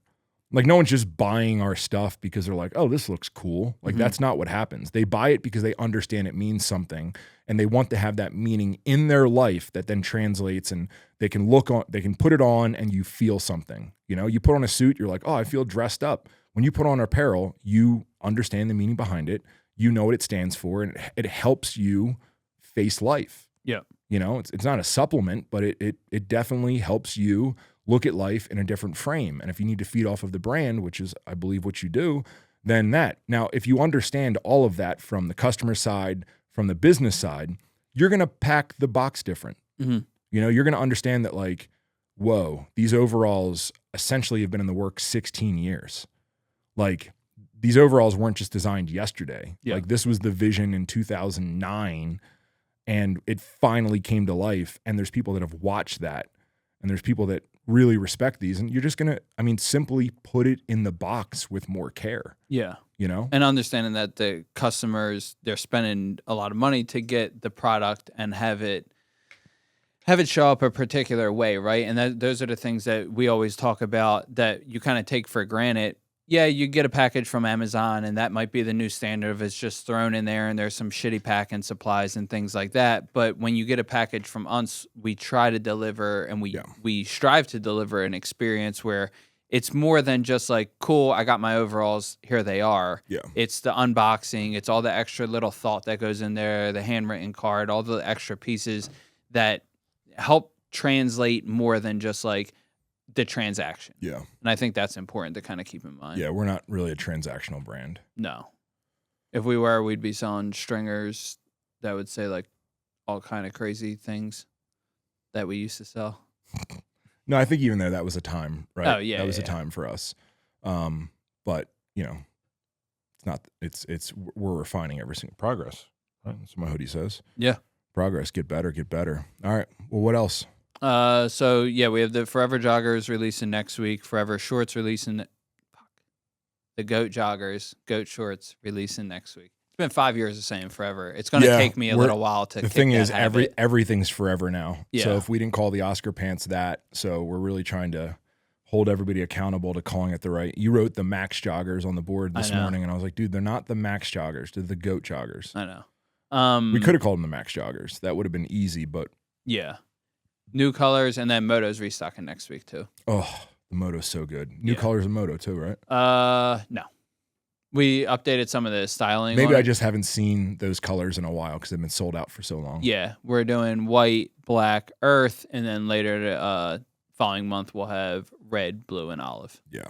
Like no one's just buying our stuff because they're like, oh, this looks cool. Like that's not what happens. They buy it because they understand it means something and they want to have that meaning in their life that then translates, and they can they can put it on and you feel something. You know, you put on a suit, you're like, oh, I feel dressed up. When you put on apparel, you understand the meaning behind it. You know what it stands for, and it helps you face life. Yeah. You know, it's not a supplement, but it definitely helps you look at life in a different frame. And if you need to feed off of the brand, which is, I believe, what you do, then that. Now, if you understand all of that from the customer side, from the business side, you're going to pack the box different. You know, you're going to understand that like, whoa, these overalls essentially have been in the works 16 years. Like, these overalls weren't just designed yesterday. Yeah. Like this was the vision in 2009 and it finally came to life. And there's people that have watched that, and there's people that really respect these. And you're just going to, simply put it in the box with more care. Yeah. You know? And understanding that the customers, they're spending a lot of money to get the product and have it show up a particular way, right? And those are the things that we always talk about that you kind of take for granted. Yeah, you get a package from Amazon, and that might be the new standard of it's just thrown in there, and there's some shitty packing supplies and things like that. But when you get a package from us, we try to deliver, and we strive to deliver an experience where it's more than just like, cool, I got my overalls, here they are. Yeah. It's the unboxing, it's all the extra little thought that goes in there, the handwritten card, all the extra pieces that help translate more than just like the transaction. Yeah. And I think that's important to kind of keep in mind. Yeah, we're not really a transactional brand. No. If we were, we'd be selling stringers that would say like all kind of crazy things that we used to sell. No, I think even there, that was a time, right? Oh, yeah. That was a time for us. But, you know, we're refining every single progress. Right? That's what my hoodie says. Yeah. Progress, get better, get better. All right. Well, what else? So yeah, we have the Forever Joggers releasing next week. Forever Shorts releasing. The Goat Joggers, Goat Shorts releasing next week. It's been 5 years of saying forever. It's going to take me a little while to. The thing is, everything's forever now. Yeah. So if we didn't call the Oscar pants that, so we're really trying to hold everybody accountable to calling it the right. You wrote the Max Joggers on the board this morning, and I was like, dude, they're not the Max Joggers. They're the Goat Joggers. I know. We could have called them the Max Joggers. That would have been easy, but yeah. New colors, and then Moto's restocking next week too. Oh, the Moto's so good. New colors of Moto too, right? No. We updated some of the styling. Maybe on I it. just haven't seen those colors in a while because they've been sold out for so long. Yeah, we're doing white, black, earth, and then later following month we'll have red, blue, and olive. Yeah.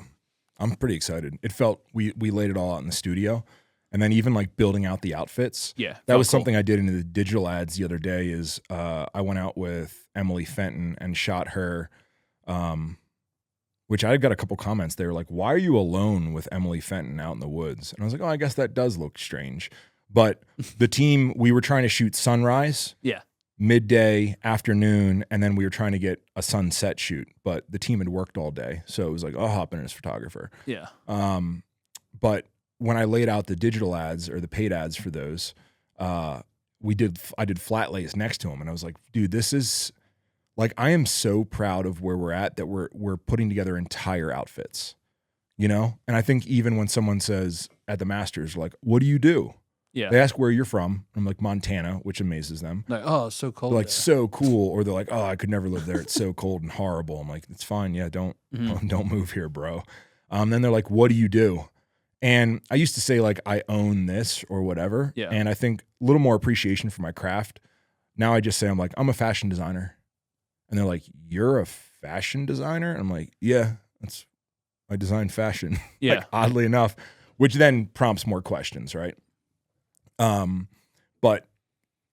I'm pretty excited. It felt we laid it all out in the studio, and then even like building out the outfits. Yeah, That was cool. something I did in the digital ads the other day is I went out with Emily Fenton and shot her, which I got a couple comments. They were like, why are you alone with Emily Fenton out in the woods? And I was like, oh, I guess that does look strange. But the team, we were trying to shoot sunrise, Yeah. midday, afternoon, and then we were trying to get a sunset shoot. But the team had worked all day. So it was like, I'll hop in as photographer. Yeah. But when I laid out the digital ads or the paid ads for those, I did flat lays next to them, and I was like, dude, this is like, I am so proud of where we're at that we're putting together entire outfits, you know? And I think even when someone says at the Masters, like, what do you do? Yeah. They ask where you're from. I'm like, Montana, which amazes them. Like, oh, it's so cold. They're like, there. so cool. Or they're like, oh, I could never live there. It's so cold and horrible. I'm like, it's fine. Yeah, don't move here, bro. Then they're like, what do you do? And I used to say, like, I own this or whatever. Yeah. And I think a little more appreciation for my craft. Now I just say, I'm like, I'm a fashion designer. And they're like, you're a fashion designer? And I'm like, yeah, I design fashion. Yeah. Like, oddly enough, which then prompts more questions, right? But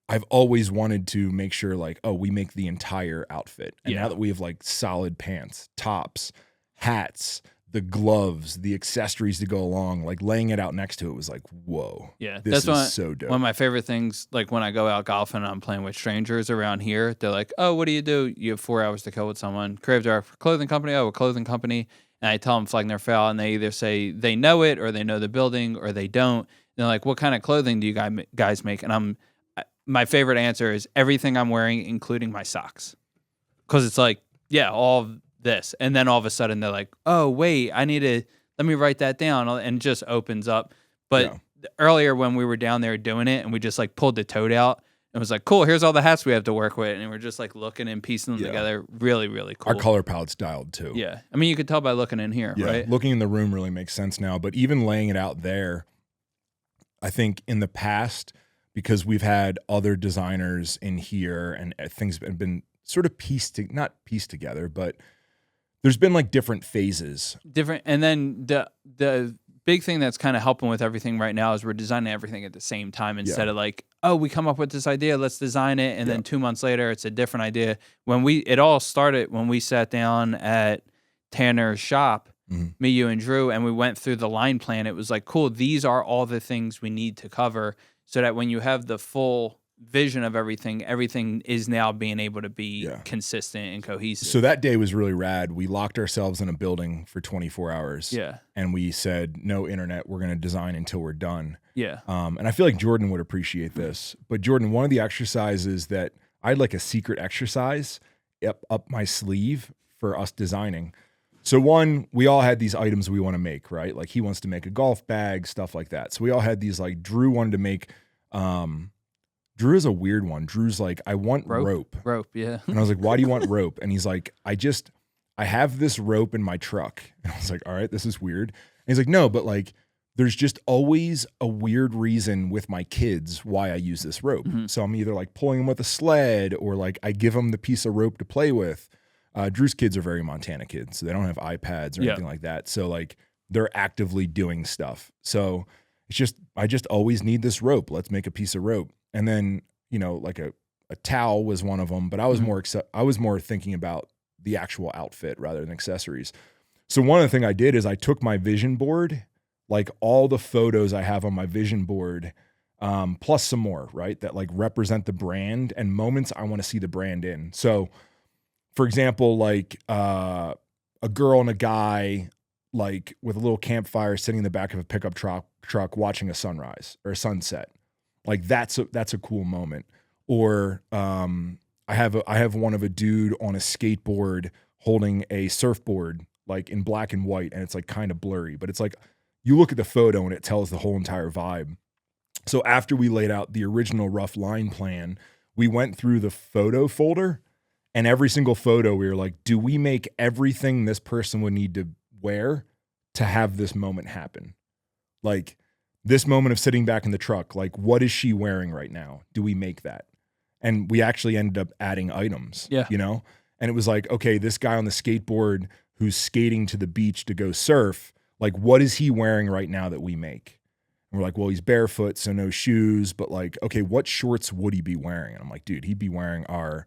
I've always wanted to make sure, like, oh, we make the entire outfit. And Yeah. now that we have like solid pants, tops, hats, the gloves, the accessories to go along, like laying it out next to it was like, whoa. Yeah, This that's is so dope. one of my favorite things. Like when I go out golfing and I'm playing with strangers around here, they're like, "Oh, what do you do? You have 4 hours to kill with someone. Creative director for clothing company. Oh, a clothing company." And I tell them flag their foul, and they either say they know it or they know the building or they don't. And they're like, "What kind of clothing do you guys make?" And my favorite answer is everything I'm wearing, including my socks, because it's like, yeah, all of this, and then all of a sudden they're like, "Oh, wait, let me write that down," and it just opens up. But earlier when we were down there doing it, and we just like pulled the tote out and was like, "Cool, here's all the hats we have to work with," and we're just like looking and piecing them together. Really, really cool. Our color palette's dialed too. Yeah, I mean, you could tell by looking in here, right? Looking in the room really makes sense now. But even laying it out there, I think in the past, because we've had other designers in here and things have been sort of not pieced together, but there's been like different phases. And then the big thing that's kind of helping with everything right now is we're designing everything at the same time instead of like, oh, we come up with this idea, let's design it, and then 2 months later it's a different idea. It all started when we sat down at Tanner's shop, me, you, and Drew, and we went through the line plan. It was like, cool, these are all the things we need to cover so that when you have the full vision of everything is now being able to be consistent and cohesive. So that day was really rad. We locked ourselves in a building for 24 hours. Yeah. And we said, no internet, we're going to design until we're done. Yeah. And I feel like Jordan would appreciate this. But Jordan, one of the exercises that I had like a secret exercise up my sleeve for us designing. So one, we all had these items we want to make, right? Like he wants to make a golf bag, stuff like that. So we all had these, like Drew wanted to make, Drew is a weird one. Drew's like, I want rope. Rope, yeah. And I was like, why do you want rope? And he's like, I have this rope in my truck. And I was like, all right, this is weird. And he's like, no, but like, there's just always a weird reason with my kids why I use this rope. So I'm either like pulling them with a sled or like I give them the piece of rope to play with. Drew's kids are very Montana kids, so they don't have iPads or anything like that. So like they're actively doing stuff. So it's just, I just always need this rope. Let's make a piece of rope. And then, you know, like a towel was one of them, but I was more thinking about the actual outfit rather than accessories. So one of the things I did is I took my vision board, like all the photos I have on my vision board, plus some more, right? That like represent the brand and moments I want to see the brand in. So for example, like a girl and a guy, like with a little campfire sitting in the back of a pickup truck watching a sunrise or a sunset. Like that's a cool moment. Or I have one of a dude on a skateboard holding a surfboard, like in black and white, and it's like kind of blurry, but it's like you look at the photo and it tells the whole entire vibe. So after we laid out the original rough line plan, we went through the photo folder, and every single photo we were like, do we make everything this person would need to wear to have this moment happen? Like this moment of sitting back in the truck, like what is she wearing right now? Do we make that? And we actually ended up adding items, Yeah. you know? And it was like, okay, this guy on the skateboard who's skating to the beach to go surf, like what is he wearing right now that we make? And we're like, well, he's barefoot, so no shoes, but like, okay, what shorts would he be wearing? And I'm like, dude, he'd be wearing our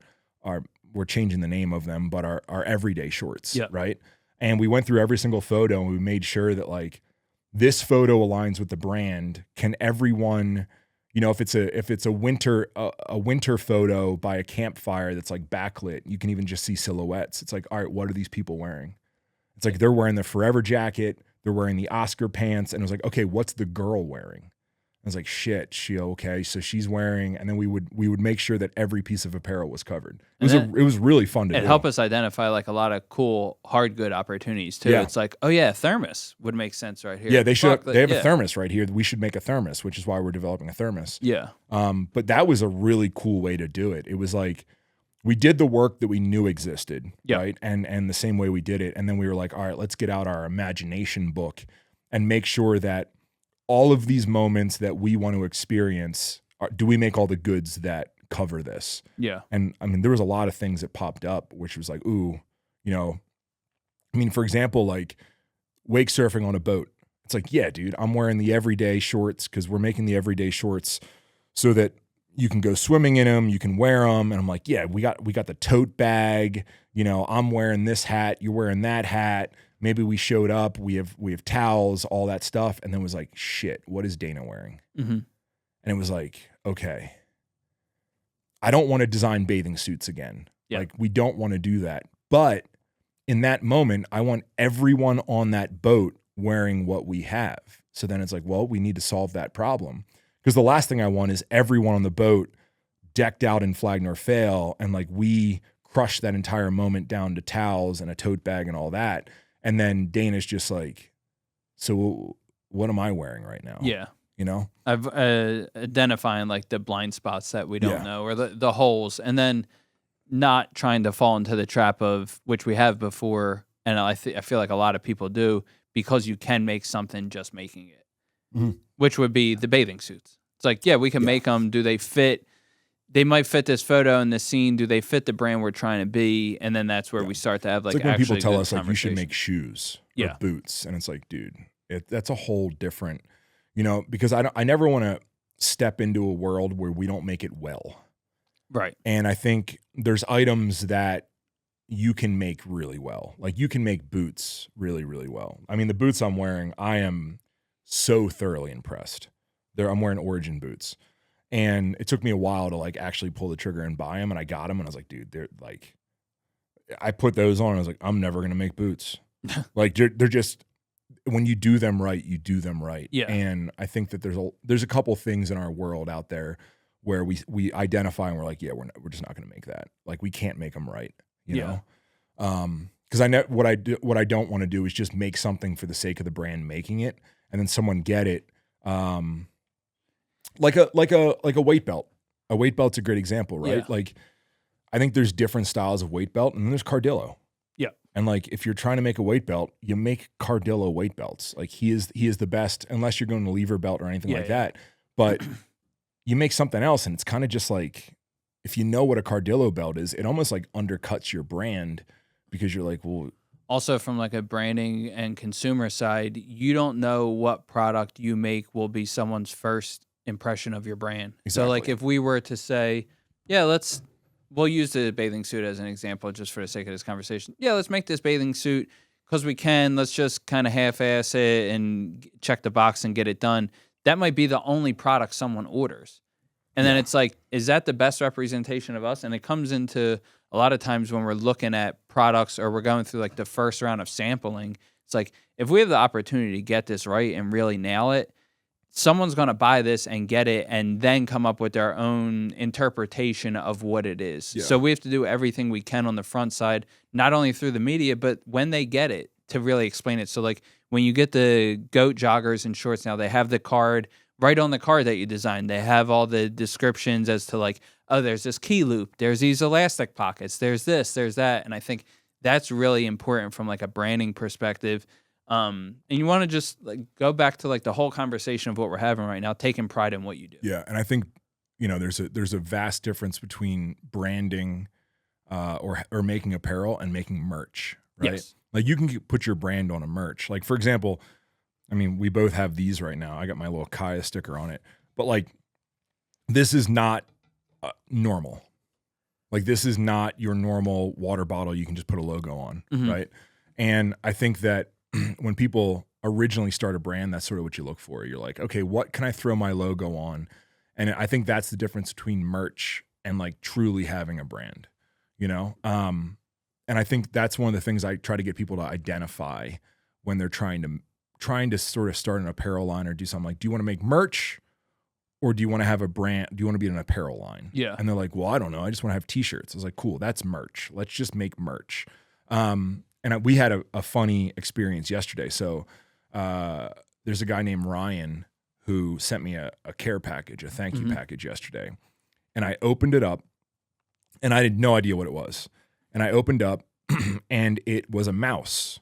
we're changing the name of them, but our everyday shorts, right? And we went through every single photo and we made sure that like this photo aligns with the brand. Can everyone, you know, if it's a winter photo by a campfire that's like backlit, you can even just see silhouettes. It's like, all right, what are these people wearing? It's like they're wearing the Forever jacket, they're wearing the Oscar pants, and it was like, okay, what's the girl wearing? I was like, shit, okay, so she's wearing, and then we would make sure that every piece of apparel was covered. It was really fun to do. It helped us identify like a lot of cool hard good opportunities too. Yeah. It's like, oh yeah, thermos would make sense right here. Yeah, they should. They have a thermos right here. We should make a thermos, which is why we're developing a thermos. Yeah. But that was a really cool way to do it. It was like we did the work that we knew existed, right? And the same way we did it, and then we were like, all right, let's get out our imagination book and make sure that all of these moments that we want to experience, do we make all the goods that cover this? Yeah. And I mean, there was a lot of things that popped up, which was like, ooh, you know, I mean, for example, like wake surfing on a boat. It's like, yeah, dude, I'm wearing the everyday shorts because we're making the everyday shorts so that you can go swimming in them, you can wear them. And I'm like, yeah, we got the tote bag, you know, I'm wearing this hat, you're wearing that hat. Maybe we showed up, we have towels, all that stuff. And then was like, shit, what is Dana wearing? Mm-hmm. And it was like, okay, I don't want to design bathing suits again. Yeah. Like we don't want to do that. But in that moment, I want everyone on that boat wearing what we have. So then it's like, well, we need to solve that problem. Because the last thing I want is everyone on the boat decked out in Flag Nor Fail, and like we crush that entire moment down to towels and a tote bag and all that. And then Dana's just like, so what am I wearing right now? Yeah. You know? I've identifying like the blind spots that we don't know, or the holes, and then not trying to fall into the trap of, which we have before, and I feel like a lot of people do, because you can make something just making it, which would be the bathing suits. It's like, yeah, we can make them. Do they fit? They might fit this photo and this scene. Do they fit the brand we're trying to be? And then that's where we start to have like, it's like when people tell good us like you should make shoes or boots, and it's like, dude, that's a whole different, you know, because I never want to step into a world where we don't make it well. Right. And I think there's items that you can make really well. Like you can make boots really, really well. I mean, the boots I'm wearing, I am so thoroughly impressed. I'm wearing Origin boots. And it took me a while to like actually pull the trigger and buy them. And I got them and I was like, dude, they're like, I put those on. And I was like, I'm never going to make boots. Like they're just, when you do them right, you do them right. Yeah. And I think that there's a couple things in our world out there where we identify and we're like, yeah, we're just not going to make that. Like we can't make them right. You know? Cause what I don't want to do is just make something for the sake of the brand making it. And then someone get it. Like a weight belt. A weight belt's a great example, right? Yeah. Like I think there's different styles of weight belt, and then there's Cardillo. Yeah. And like if you're trying to make a weight belt, you make Cardillo weight belts. Like he is the best, unless you're going to lever belt or anything like that. But you make something else, and it's kind of just like, if you know what a Cardillo belt is, it almost like undercuts your brand, because you're like, well. Also, from like a branding and consumer side, you don't know what product you make will be someone's first impression of your brand. Exactly. So like if we were to say, yeah, we'll use the bathing suit as an example just for the sake of this conversation. Yeah, let's make this bathing suit because we can. Let's just kind of half-ass it and check the box and get it done. That might be the only product someone orders. And then it's like, is that the best representation of us? And it comes into a lot of times when we're looking at products or we're going through like the first round of sampling, it's like, if we have the opportunity to get this right and really nail it, someone's going to buy this and get it and then come up with their own interpretation of what it is. Yeah. So we have to do everything we can on the front side, not only through the media, but when they get it, to really explain it. So like when you get the goat joggers and shorts now, they have the card right on the card that you designed. They have all the descriptions as to like, oh, there's this key loop, there's these elastic pockets, there's this, there's that. And I think that's really important from like a branding perspective. And you want to just like go back to like the whole conversation of what we're having right now, taking pride in what you do. Yeah, and I think there's a vast difference between branding or making apparel and making merch, right? Yes. Like you can put your brand on a merch. Like for example, I mean, we both have these right now. I got my little Kaya sticker on it, but like this is not normal. Like this is not your normal water bottle you can just put a logo on, right? And I think that when people originally start a brand, that's sort of what you look for. You're like, okay, what can I throw my logo on? And I think that's the difference between merch and like truly having a brand, you know? And I think that's one of the things I try to get people to identify when they're trying to sort of start an apparel line or do something. Like, do you want to make merch or do you want to have a brand? Do you want to be an apparel line? Yeah. And they're like, well, I don't know. I just want to have t-shirts. I was like, cool, that's merch. Let's just make merch. And we had a funny experience yesterday. So there's a guy named Ryan who sent me a care package, a thank you package yesterday. And I opened it up and I had no idea what it was. And I opened up and it was a mouse,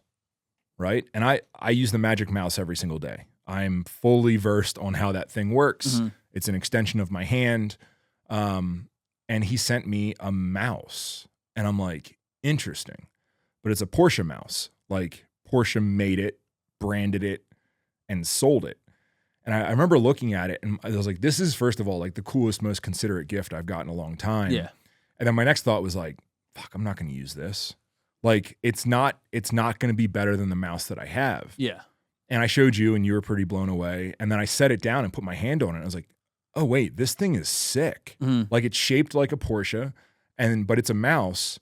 right? And I use the Magic Mouse every single day. I'm fully versed on how that thing works. It's an extension of my hand. And he sent me a mouse. And I'm like, interesting. But it's a Porsche mouse. Like Porsche made it, branded it, and sold it. And I remember looking at it and I was like, this is, first of all, like the coolest, most considerate gift I've gotten in a long time. Yeah. And then my next thought was like, fuck, I'm not going to use this. Like, it's not going to be better than the mouse that I have. Yeah. And I showed you and you were pretty blown away. And then I set it down and put my hand on it. And I was like, oh, wait, this thing is sick. Like it's shaped like a Porsche, but it's a mouse.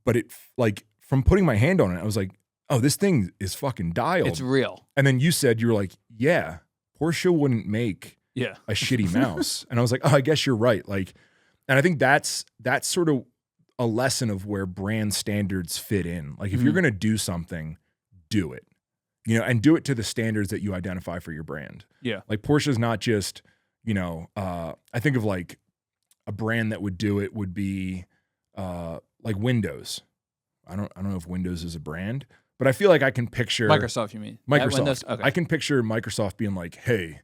But it, like, from putting my hand on it, I was like, oh, this thing is fucking dialed. It's real. And then you said, you were like, yeah, Porsche wouldn't make a shitty mouse. And I was like, oh, I guess you're right. Like, and I think that's sort of a lesson of where brand standards fit in. Like if you're going to do something, do it, you know, and do it to the standards that you identify for your brand. Yeah. Like Porsche's not just, you know, I think of like a brand that would do it would be like Windows. I don't know if Windows is a brand, but I feel like I can picture Microsoft, you mean? Microsoft. Windows? Okay. I can picture Microsoft being like, hey,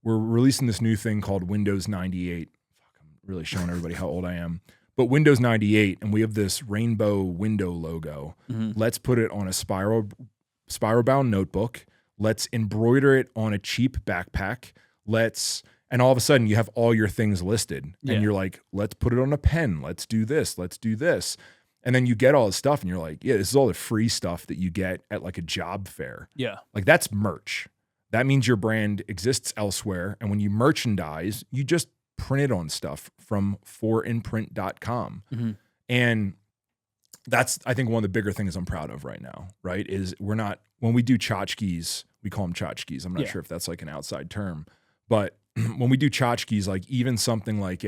we're releasing this new thing called Windows 98. Fuck, I'm really showing everybody how old I am. But Windows 98, and we have this rainbow window logo. Let's put it on a spiral bound notebook. Let's embroider it on a cheap backpack. And all of a sudden you have all your things listed. And you're like, let's put it on a pen. Let's do this. Let's do this. And then you get all this stuff and you're like, yeah, this is all the free stuff that you get at like a job fair. Yeah. Like that's merch. That means your brand exists elsewhere. And when you merchandise, you just print it on stuff from forinprint.com. And that's, I think, one of the bigger things I'm proud of right now, right? Is when we do tchotchkes, we call them tchotchkes. I'm not sure if that's like an outside term, but when we do tchotchkes, like even something like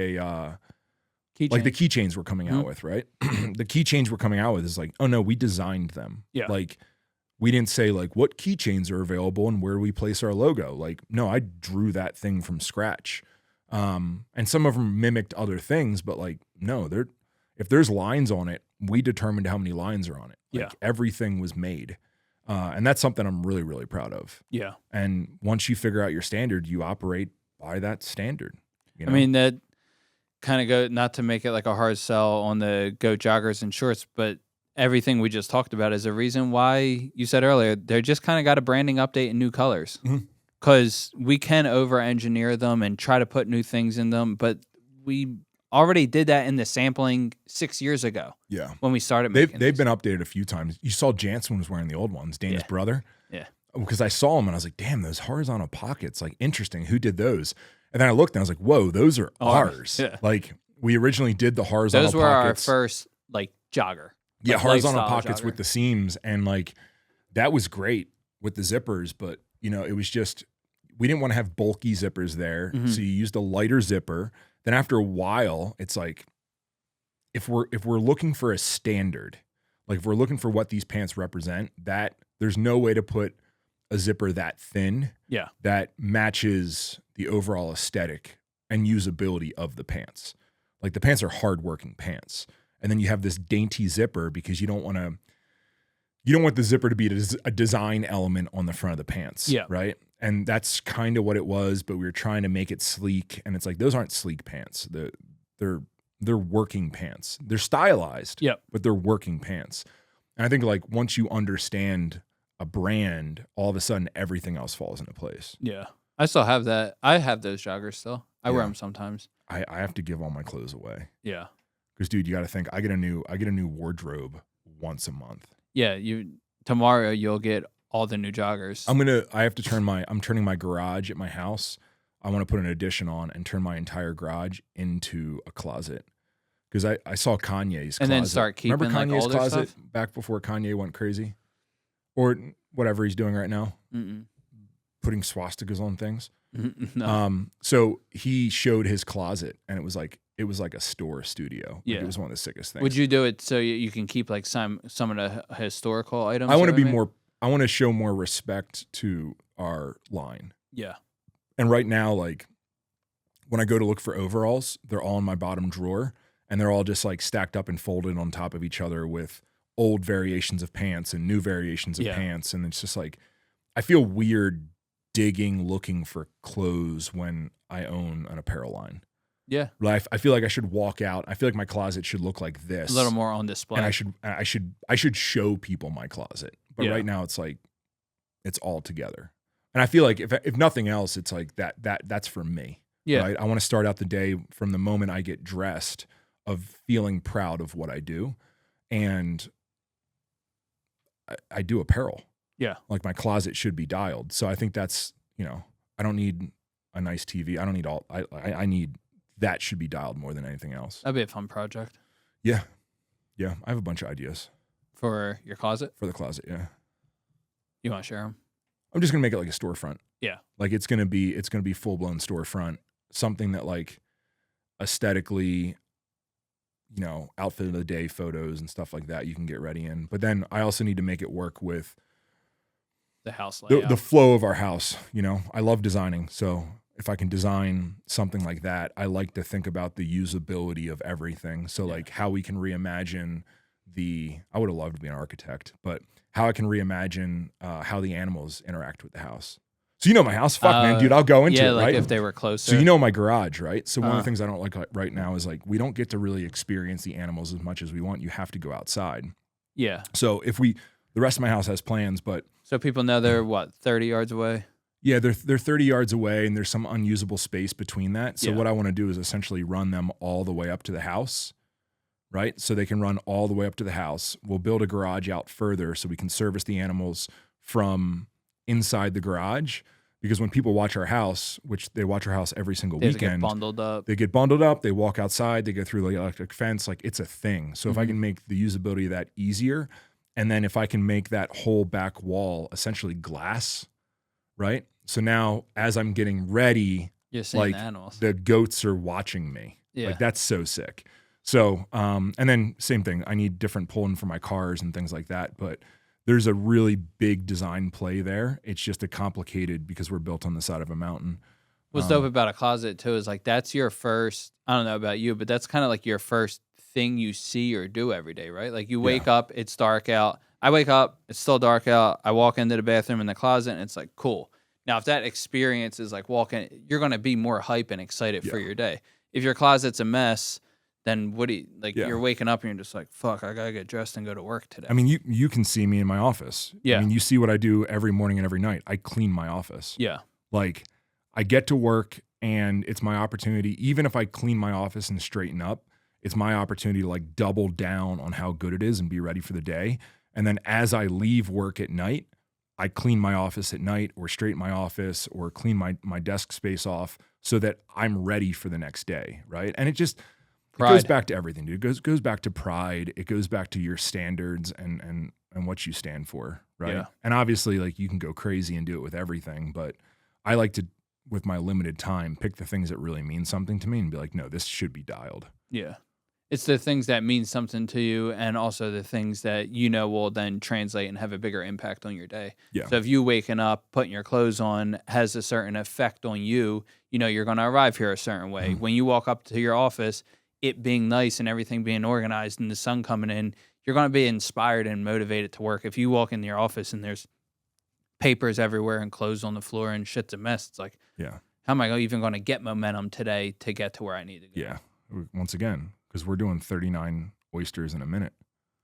like the keychains we're coming out with, right? The keychains we're coming out with is like, oh no, we designed them. Yeah. Like we didn't say like what keychains are available and where we place our logo. Like, no, I drew that thing from scratch. And some of them mimicked other things, but like, no, if there's lines on it, we determined how many lines are on it. Like everything was made. And that's something I'm really, really proud of. Yeah. And once you figure out your standard, you operate by that standard. You know? I mean, that kind of go, not to make it like a hard sell on the go joggers and shorts, but everything we just talked about is a reason why you said earlier, they just kind of got a branding update in new colors. Because we can over-engineer them and try to put new things in them, but we already did that in the sampling 6 years ago. Yeah, when we started making they've been updated a few times. You saw Jansen was wearing the old ones, Dana's brother. Yeah, because I saw them and I was like, damn, those horizontal pockets, like interesting. Who did those? And then I looked and I was like, whoa, those are ours. Yeah. Like we originally did the horizontal. Those were pockets. Our first like jogger. Yeah, like horizontal pockets with the seams, and like that was great with the zippers, but you know, it was just, we didn't want to have bulky zippers there. So you used a lighter zipper. Then after a while, it's like, if we're looking for a standard, like if we're looking for what these pants represent, that there's no way to put a zipper that thin that matches the overall aesthetic and usability of the pants. Like the pants are hardworking pants. And then you have this dainty zipper because you don't want you don't want the zipper to be a design element on the front of the pants. Yeah. Right. And that's kind of what it was, but we were trying to make it sleek. And it's like, those aren't sleek pants. They're working pants. They're stylized, Yep. but they're working pants. And I think like once you understand a brand, all of a sudden everything else falls into place. Yeah. I still have that. I have those joggers still. I wear Yeah. them sometimes. I have to give all my clothes away. Yeah. Because dude, you got to think I get a new wardrobe once a month. Yeah. Tomorrow you'll get all the new joggers. I'm turning my garage at my house. I want to put an addition on and turn my entire garage into a closet. Because I saw Kanye's closet. And then start keeping Remember Kanye's older closet stuff? back before Kanye went crazy? Or whatever he's doing right now. Mm-mm. Putting swastikas on things. No. So he showed his closet and it was like a store studio. Like, Yeah. it was one of the sickest things. Would you do it so you can keep like some of the historical items? I want to be maybe? more, I want to show more respect to our line. Yeah. And right now, like when I go to look for overalls, they're all in my bottom drawer and they're all just like stacked up and folded on top of each other with old variations of pants and new variations of Yeah. pants. And it's just like, I feel weird looking for clothes when I own an apparel line. Yeah. Like, I feel like I should walk out. I feel like my closet should look like this. A little more on display. And I should show people my closet. But Yeah. right now it's like it's all together. And I feel like if nothing else, it's like that's for me. Yeah. Right? I want to start out the day from the moment I get dressed of feeling proud of what I do. And I do apparel. Yeah. Like my closet should be dialed. So I think that's, I don't need a nice TV. I don't need I need that should be dialed more than anything else. That'd be a fun project Yeah. Yeah. I have a bunch of ideas for your closet. for the closet. Yeah. You want to share them? I'm just going to make it like a storefront. Yeah. Like it's going to be full blown storefront, something that like aesthetically, outfit of the day photos and stuff like that you can get ready in. But then I also need to make it work with The house layout. the flow of our house. I love designing. So if I can design something like that, I like to think about the usability of everything. So like how we can reimagine I would have loved to be an architect, but how I can reimagine how the animals interact with the house. So my house, man, dude, I'll go into it, like right? if they were closer. So my garage, right? So one of the things I don't like right now is like we don't get to really experience the animals as much as we want. You have to go outside. Yeah. So the rest of my house has plans, but So people know they're 30 yards away? yeah, they're 30 yards away and there's some unusable space between that. So Yeah. what I want to do is essentially run them all the way up to the house, right? So they can run all the way up to the house. We'll build a garage out further so we can service the animals from inside the garage. Because when people watch our house, which they watch our house every single They have to get weekend, bundled up. they get bundled up, they walk outside, they go through the electric fence, like it's a thing. So if I can make the usability of that easier, and then if I can make that whole back wall essentially glass, right? So now as I'm getting ready, You're seeing like the animals. the goats are watching me. Yeah. Like that's so sick. So, and then same thing, I need different pulling for my cars and things like that. But there's a really big design play there. It's just complicated because we're built on the side of a mountain. What's dope about a closet too is like that's your first, I don't know about you, but that's kind of like your first thing you see or do every day, right? Like you wake up, it's dark out. I wake up, it's still dark out. I walk into the bathroom in the closet and it's like, cool. Now, if that experience is like walking, you're going to be more hype and excited for your day. If your closet's a mess, then what do you, you're waking up and you're just like, fuck, I got to get dressed and go to work today. I mean, you can see me in my office. Yeah. I mean, you see what I do every morning and every night. I clean my office. Yeah. Like I get to work and it's my opportunity. Even if I clean my office and straighten up, it's my opportunity to like double down on how good it is and be ready for the day. And then as I leave work at night, I clean my office at night or straighten my office or clean my desk space off so that I'm ready for the next day. Right. And it goes back to everything, dude. It goes back to pride. It goes back to your standards and what you stand for. Right. Yeah. And obviously like you can go crazy and do it with everything, but I like to, with my limited time, pick the things that really mean something to me and be like, no, this should be dialed. Yeah. It's the things that mean something to you and also the things that will then translate and have a bigger impact on your day. Yeah. So if you waking up, putting your clothes on has a certain effect on you, you're going to arrive here a certain way. When you walk up to your office, it being nice and everything being organized and the sun coming in, you're going to be inspired and motivated to work. If you walk in your office and there's papers everywhere and clothes on the floor and shit's a mess, it's like, Yeah. how am I even going to get momentum today to get to where I need to go? Yeah. Once again, because we're doing 39 oysters in a minute,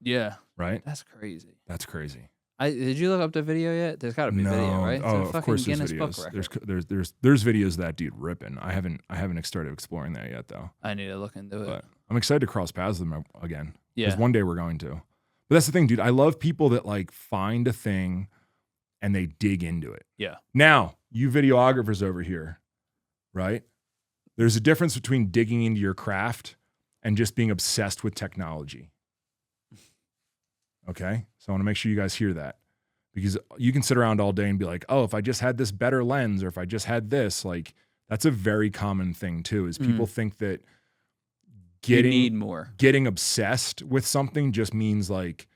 Yeah. right? That's crazy. That's crazy. Did you look up the video yet? There's got to be video, right? It's Oh, a of fucking course there's Guinness Book videos. record. There's videos of that dude ripping. I haven't started exploring that yet though. I need to look into it. But I'm excited to cross paths with them again. Yeah. Because one day we're going to. But that's the thing, dude. I love people that like find a thing and they dig into it. Yeah. Now, you videographers over here, right? There's a difference between digging into your craft and just being obsessed with technology. Okay? So I want to make sure you guys hear that. Because you can sit around all day and be like, oh, if I just had this better lens or if I just had this, like that's a very common thing too, is people think that you need more. Getting obsessed with something just means like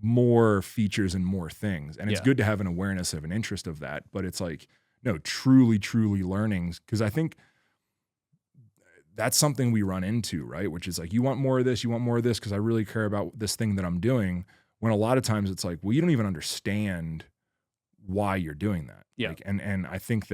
more features and more things. And it's good to have an awareness of an interest of that. But it's like, no, truly learning. Because I think that's something we run into, right? Which is like, you want more of this, because I really care about this thing that I'm doing. When a lot of times it's like, well, you don't even understand why you're doing that. Yeah. Like, and I think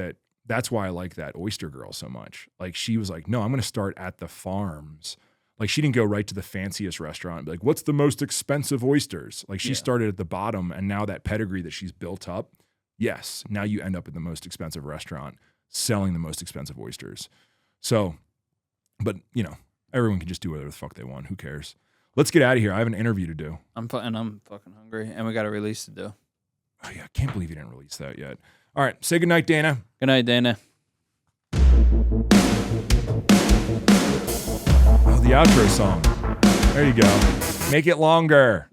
that's why I like that Oyster girl so much. Like she was like, no, I'm going to start at the farms. Like she didn't go right to the fanciest restaurant and be like, what's the most expensive oysters? Like she started at the bottom, and now that pedigree that she's built up, yes, now you end up at the most expensive restaurant selling the most expensive oysters. So, but you know, everyone can just do whatever the fuck they want. Who cares? Let's get out of here. I have an interview to do. I'm fucking hungry, and we got a release to do. Oh yeah, I can't believe you didn't release that yet. All right, say goodnight, Dana. Good night, Dana. Oh, the outro song. There you go. Make it longer.